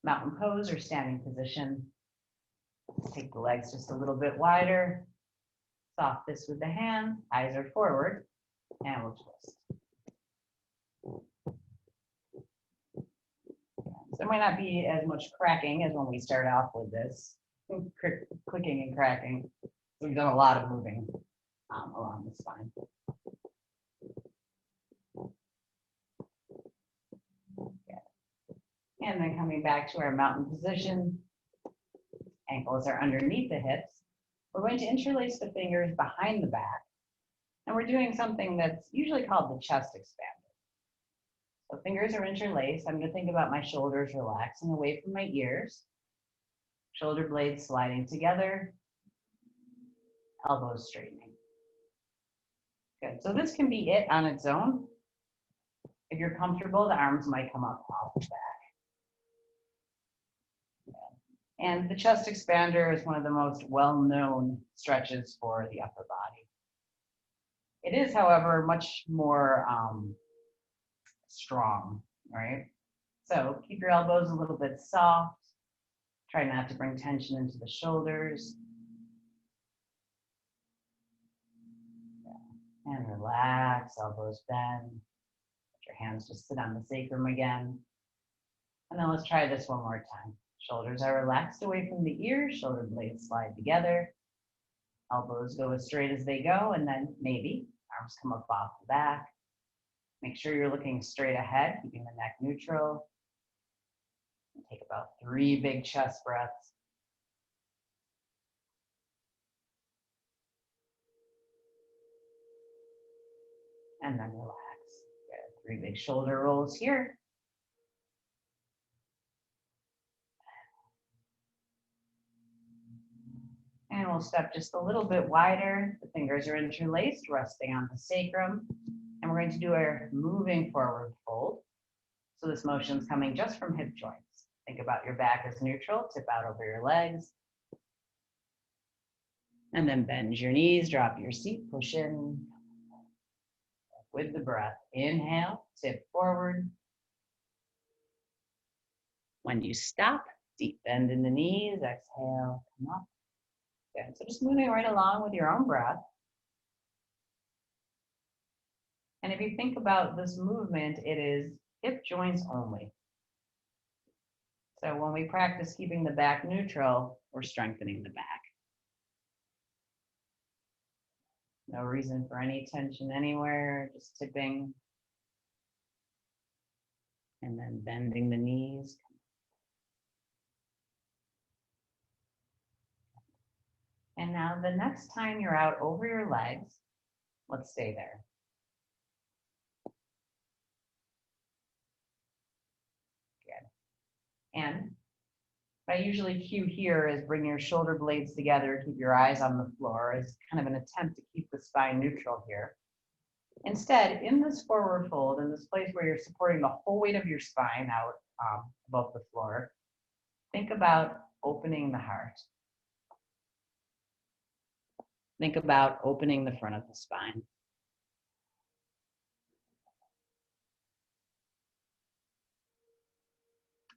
mountain pose or standing position. Take the legs just a little bit wider. Soft this with the hand. Eyes are forward. And we'll twist. So there might not be as much cracking as when we start off with this. Clicking and cracking. We've done a lot of moving along the spine. And then coming back to our mountain position, ankles are underneath the hips. We're going to interlace the fingers behind the back, and we're doing something that's usually called the chest expander. So fingers are interlaced. I'm going to think about my shoulders relaxing away from my ears, shoulder blades sliding together, elbows straightening. Good. So this can be it on its own. If you're comfortable, the arms might come up off the back. And the chest expander is one of the most well-known stretches for the upper body. It is, however, much more strong, right? So keep your elbows a little bit soft. Try not to bring tension into the shoulders. And relax, elbows bend. Let your hands just sit on the sacrum again. And then let's try this one more time. Shoulders are relaxed away from the ears, shoulder blades slide together. Elbows go as straight as they go, and then maybe arms come up off the back. Make sure you're looking straight ahead, keeping the neck neutral. And take about 3 big chest breaths. And then relax. Good. 3 big shoulder rolls here. And we'll step just a little bit wider. The fingers are interlaced, resting on the sacrum. And we're going to do our moving forward fold. So this motion is coming just from hip joints. Think about your back as neutral, tip out over your legs. And then bend your knees, drop your seat, push in. With the breath, inhale, tip forward. When you stop, deep bend in the knees, exhale, come up. Good. So just moving right along with your own breath. And if you think about this movement, it is hip joints only. So when we practice keeping the back neutral, we're strengthening the back. No reason for any tension anywhere, just tipping. And then bending the knees. And now the next time you're out over your legs, let's stay there. Good. And what I usually cue here is bring your shoulder blades together, keep your eyes on the floor as kind of an attempt to keep the spine neutral here. Instead, in this forward fold, in this place where you're supporting the whole weight of your spine out above the floor, think about opening the heart. Think about opening the front of the spine.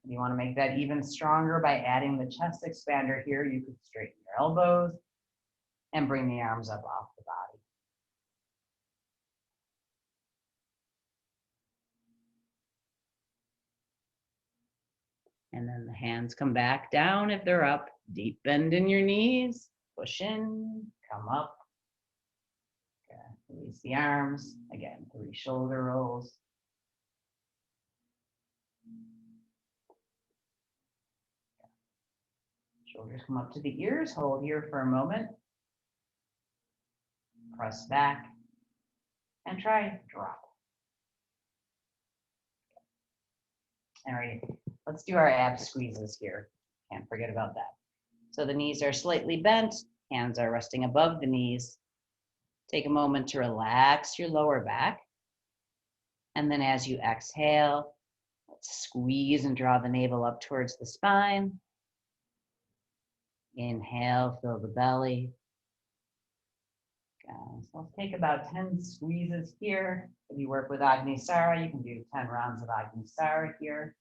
You want to make that even stronger by adding the chest expander here. You could straighten your elbows and bring the arms up off the body. And then the hands come back down if they're up. Deep bend in your knees. Push in, come up. Okay. Release the arms. Again, 3 shoulder rolls. Shoulders come up to the ears. Hold here for a moment. Press back. And try drop. All right, let's do our ab squeezes here. Can't forget about that. So the knees are slightly bent, hands are resting above the knees. Take a moment to relax your lower back. And then as you exhale, let's squeeze and draw the navel up towards the spine. Inhale, fill the belly. So let's take about 10 squeezes here. If you work with Agni Sara, you can do 10 rounds of Agni Sara here.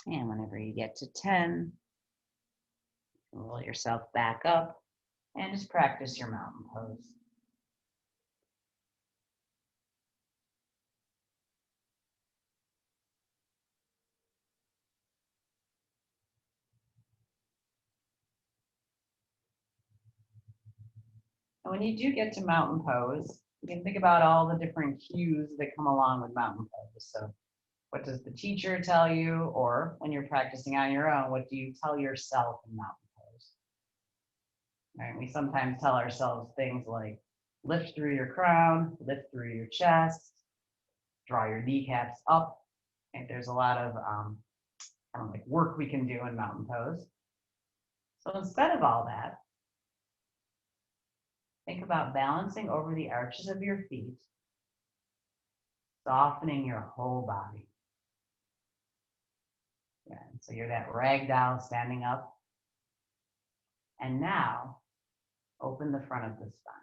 And whenever you get to 10, roll yourself back up and just practice your mountain pose. And when you do get to mountain pose, you can think about all the different cues that come along with mountain pose. So what does the teacher tell you? Or when you're practicing on your own, what do you tell yourself in mountain pose? Right? We sometimes tell ourselves things like lift through your crown, lift through your chest, draw your kneecaps up. And there's a lot of kind of like work we can do in mountain pose. So instead of all that, think about balancing over the arches of your feet, softening your whole body. Yeah, so you're that rag doll standing up. And now, open the front of the spine.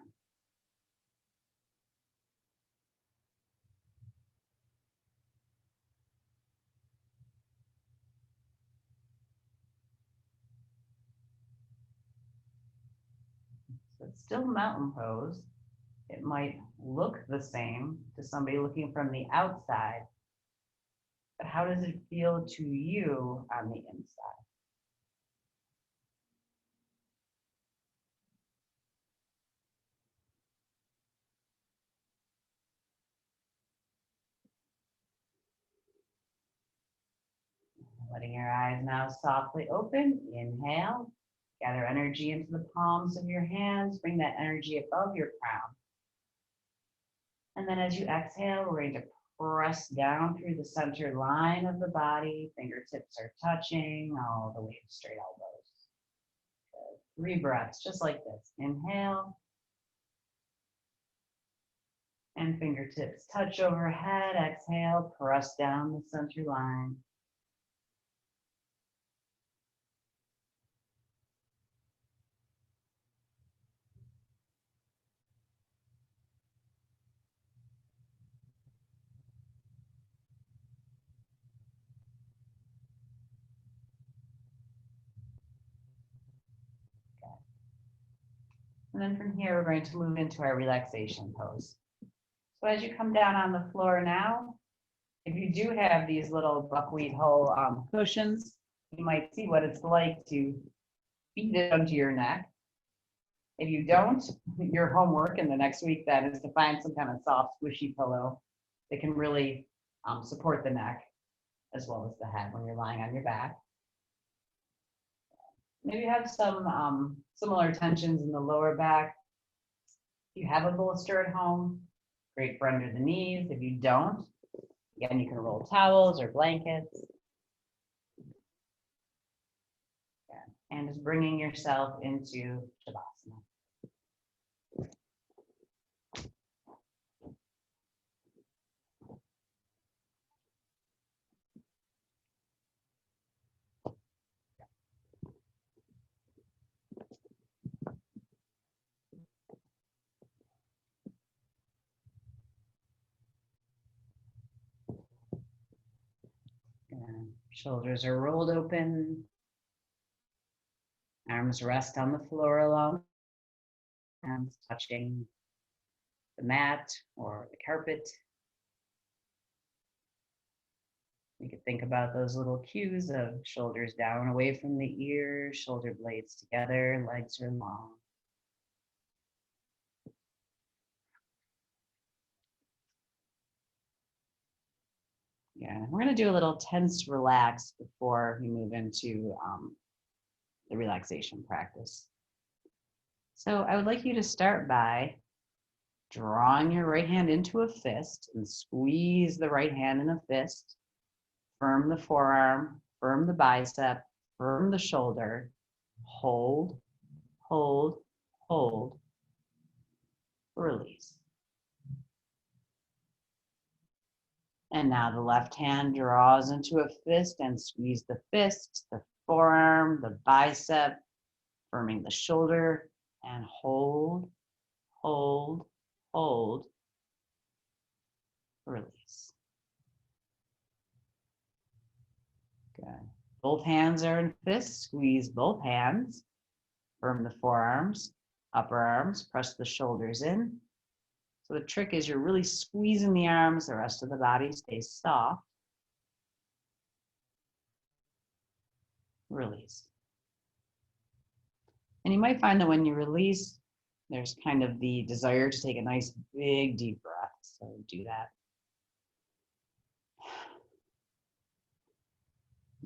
So it's still mountain pose. It might look the same to somebody looking from the outside, but how does it feel to you on the inside? Letting your eyes now softly open. Inhale. Gather energy into the palms of your hands. Bring that energy above your crown. And then as you exhale, we're going to press down through the center line of the body. Fingertips are touching all the way to straight elbows. Good. 3 breaths, just like this. Inhale. And fingertips touch overhead. Exhale, press down the center line. And then from here, we're going to move into our relaxation pose. So as you come down on the floor now, if you do have these little buckwheat hull cushions, you might see what it's like to feed it onto your neck. If you don't, your homework in the next week then is to find some kind of soft, squishy pillow that can really support the neck as well as the head when you're lying on your back. Maybe have some similar tensions in the lower back. If you have a bolster at home, great for under the knees. If you don't, again, you can roll towels or blankets. And just bringing yourself into Shavasana. Shoulders are rolled open. Arms rest on the floor along. Hands touching the mat or the carpet. You could think about those little cues of shoulders down, away from the ears, shoulder blades together, legs are long. Yeah, we're going to do a little tense relax before we move into the relaxation practice. So I would like you to start by drawing your right hand into a fist and squeeze the right hand in a fist. Firm the forearm, firm the bicep, firm the shoulder. Hold, hold, hold. Release. And now the left hand draws into a fist and squeeze the fist, the forearm, the bicep, firming the shoulder, and hold, hold, hold. Release. Good. Both hands are in fists. Squeeze both hands. Firm the forearms, upper arms, press the shoulders in. So the trick is you're really squeezing the arms, the rest of the body stays soft. Release. And you might find that when you release, there's kind of the desire to take a nice big deep breath. So do that.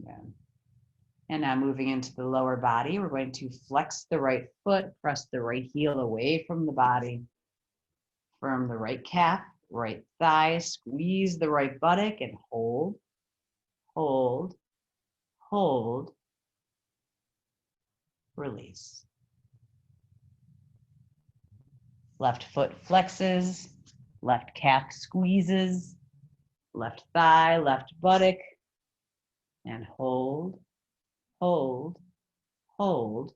Yeah. And now moving into the lower body, we're going to flex the right foot, press the right heel away from the body. Firm the right calf, right thigh, squeeze the right buttock and hold, hold, hold, release. Left foot flexes, left calf squeezes, left thigh, left buttock, and hold, hold, hold,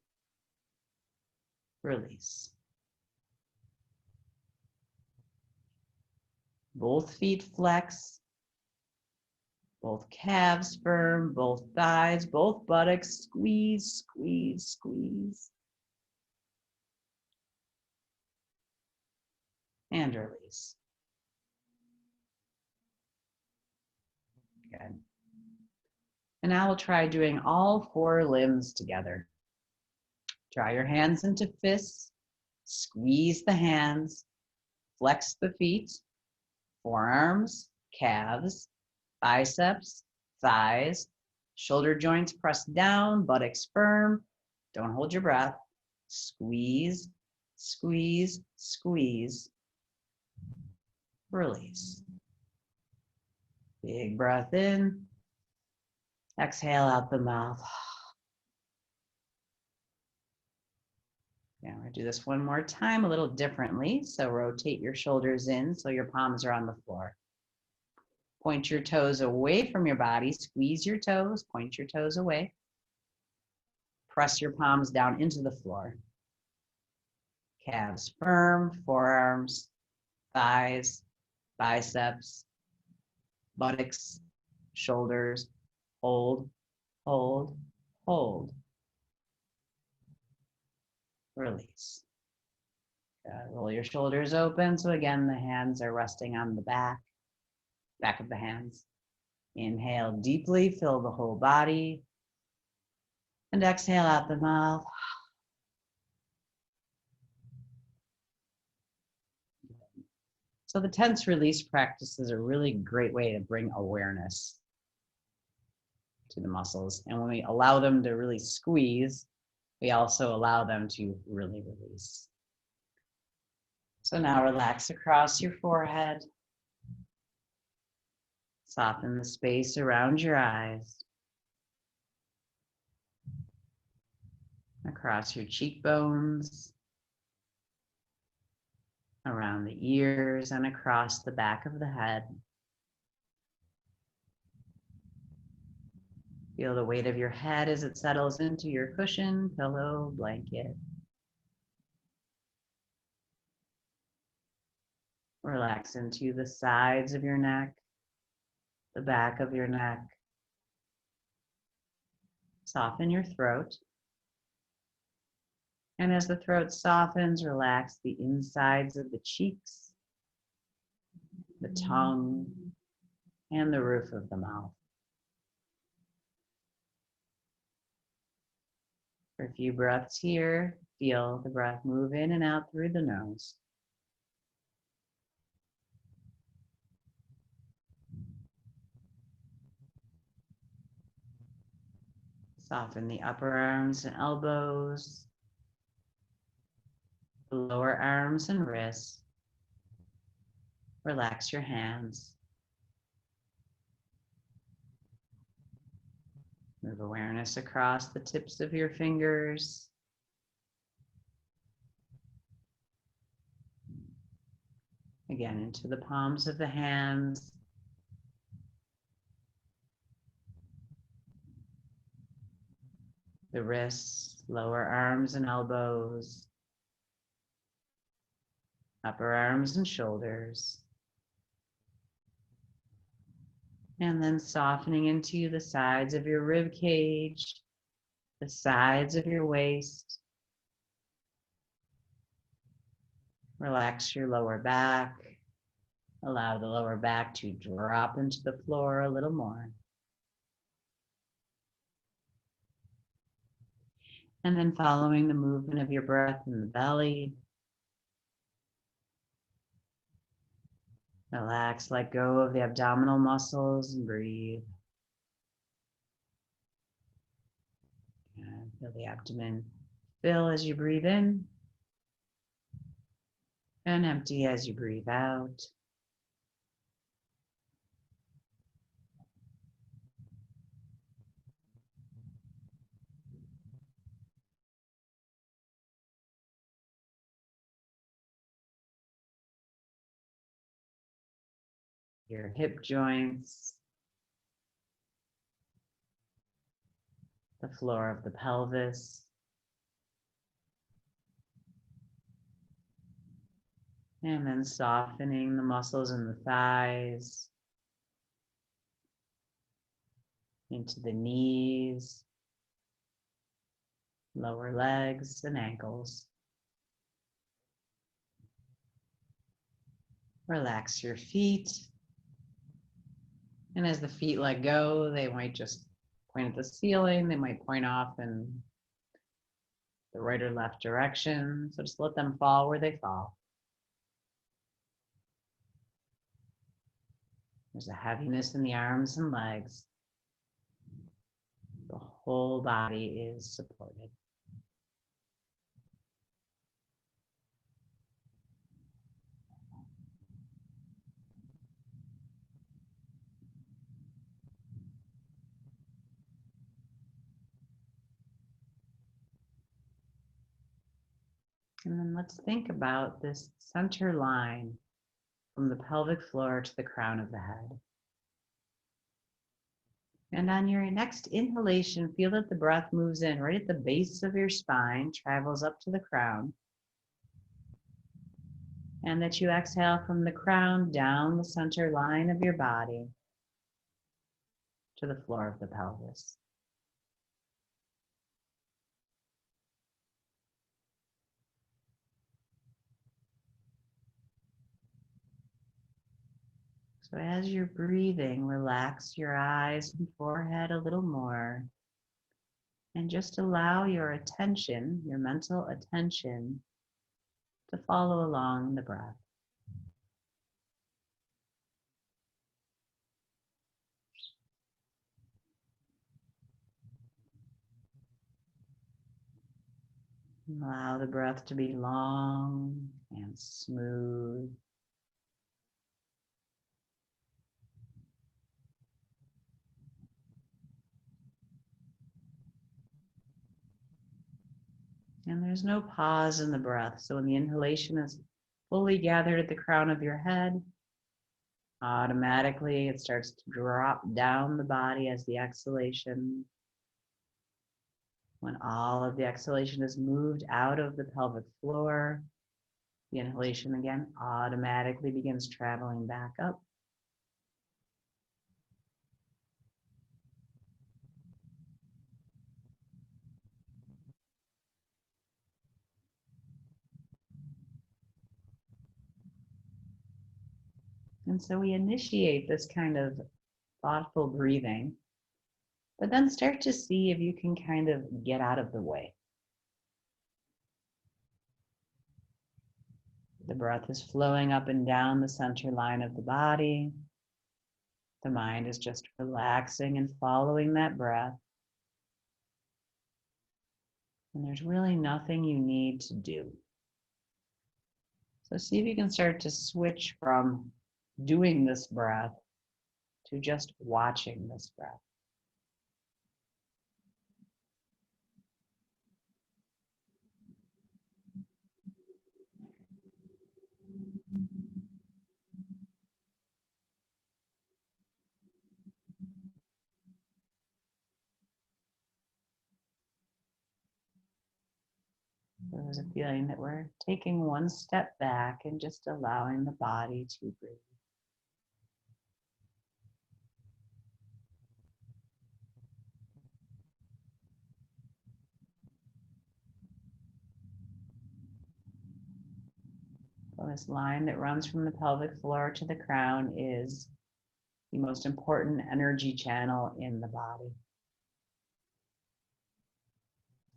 release. Both feet flex, both calves firm, both thighs, both buttocks, squeeze, squeeze, squeeze. And release. Good. And now we'll try doing all four limbs together. Draw your hands into fists, squeeze the hands, flex the feet, forearms, calves, biceps, thighs, shoulder joints pressed down, buttocks firm. Don't hold your breath. Squeeze, squeeze, squeeze. Release. Big breath in. Exhale out the mouth. Yeah, we're gonna do this one more time, a little differently. So rotate your shoulders in so your palms are on the floor. Point your toes away from your body. Squeeze your toes, point your toes away. Press your palms down into the floor. Calves firm, forearms, thighs, biceps, buttocks, shoulders. Hold, hold, hold. Release. Roll your shoulders open. So again, the hands are resting on the back of the hands. Inhale deeply, fill the whole body. And exhale out the mouth. So the tense release practice is a really great way to bring awareness to the muscles. And when we allow them to really squeeze, we also allow them to really release. So now relax across your forehead. Soften the space around your eyes. Across your cheekbones. Around the ears and across the back of the head. Feel the weight of your head as it settles into your cushion, pillow, blanket. Relax into the sides of your neck, the back of your neck. Soften your throat. And as the throat softens, relax the insides of the cheeks, the tongue, and the roof of the mouth. For a few breaths here, feel the breath move in and out through the nose. Soften the upper arms and elbows, the lower arms and wrists. Relax your hands. Move awareness across the tips of your fingers. Again, into the palms of the hands. The wrists, lower arms and elbows, upper arms and shoulders. And then softening into the sides of your rib cage, the sides of your waist. Relax your lower back. Allow the lower back to drop into the floor a little more. And then following the movement of your breath in the belly, relax, let go of the abdominal muscles and breathe. And feel the abdomen fill as you breathe in and empty as you breathe out. Your hip joints, the floor of the pelvis, and then softening the muscles in the thighs, into the knees, lower legs and ankles. Relax your feet. And as the feet let go, they might just point at the ceiling. They might point off in the right or left direction. So just let them fall where they fall. There's a heaviness in the arms and legs. The whole body is supported. And then let's think about this center line from the pelvic floor to the crown of the head. And on your next inhalation, feel that the breath moves in right at the base of your spine, travels up to the crown. And that you exhale from the crown down the center line of your body to the floor of the pelvis. So as you're breathing, relax your eyes and forehead a little more. And just allow your attention, your mental attention, to follow along the breath. Allow the breath to be long and smooth. And there's no pause in the breath. So when the inhalation is fully gathered at the crown of your head, automatically it starts to drop down the body as the exhalation. When all of the exhalation is moved out of the pelvic floor, the inhalation again automatically begins traveling back up. And so we initiate this kind of thoughtful breathing, but then start to see if you can kind of get out of the way. The breath is flowing up and down the center line of the body. The mind is just relaxing and following that breath. And there's really nothing you need to do. So see if you can start to switch from doing this breath to just watching this breath. There's a feeling that we're taking one step back and just allowing the body to breathe. So this line that runs from the pelvic floor to the crown is the most important energy channel in the body.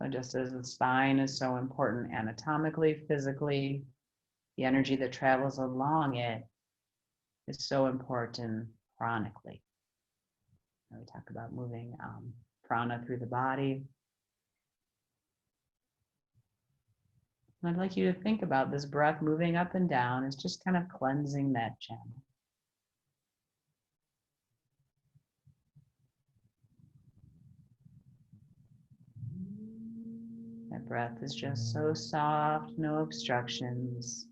So just as the spine is so important anatomically, physically, the energy that travels along it is so important chronically. And we talk about moving prana through the body. And I'd like you to think about this breath moving up and down as just kind of cleansing that channel. That breath is just so soft, no obstructions.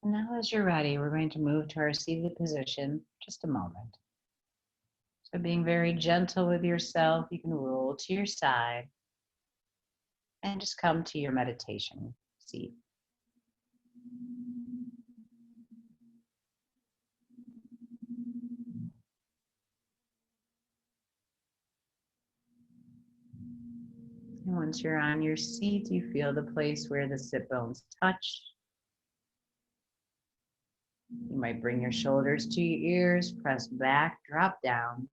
And now as you're ready, we're going to move to our seated position, just a moment. So being very gentle with yourself, you can roll to your side and just come to your meditation seat. And once you're on your seat, you feel the place where the sit bones touch. You might bring your shoulders to your ears, press back, drop down.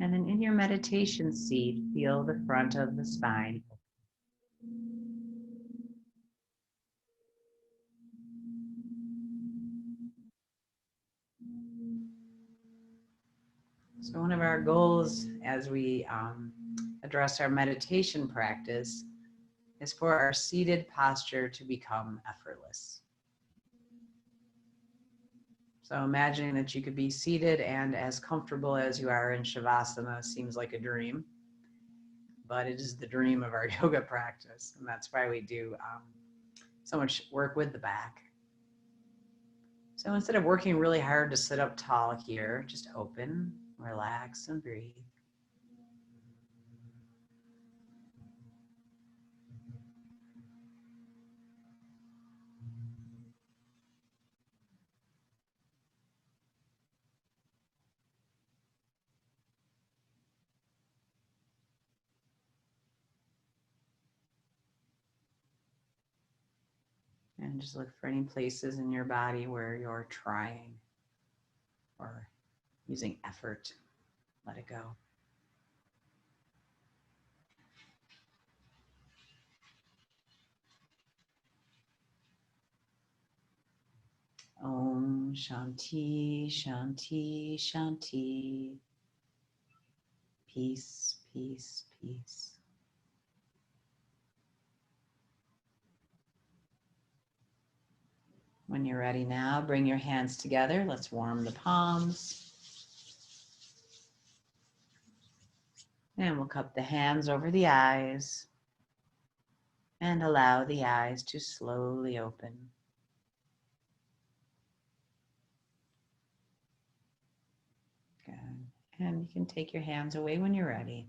And then in your meditation seat, feel the front of the spine. So one of our goals as we address our meditation practice is for our seated posture to become effortless. So imagining that you could be seated and as comfortable as you are in Shavasana seems like a dream, but it is the dream of our yoga practice. And that's why we do so much work with the back. So instead of working really hard to sit up tall here, just open, relax, and breathe. And just look for any places in your body where you're trying or using effort. Let it go. Om Shanti, Shanti, Shanti. Peace, peace, peace. When you're ready now, bring your hands together. Let's warm the palms. And we'll cup the hands over the eyes and allow the eyes to slowly open. Good. And you can take your hands away when you're ready.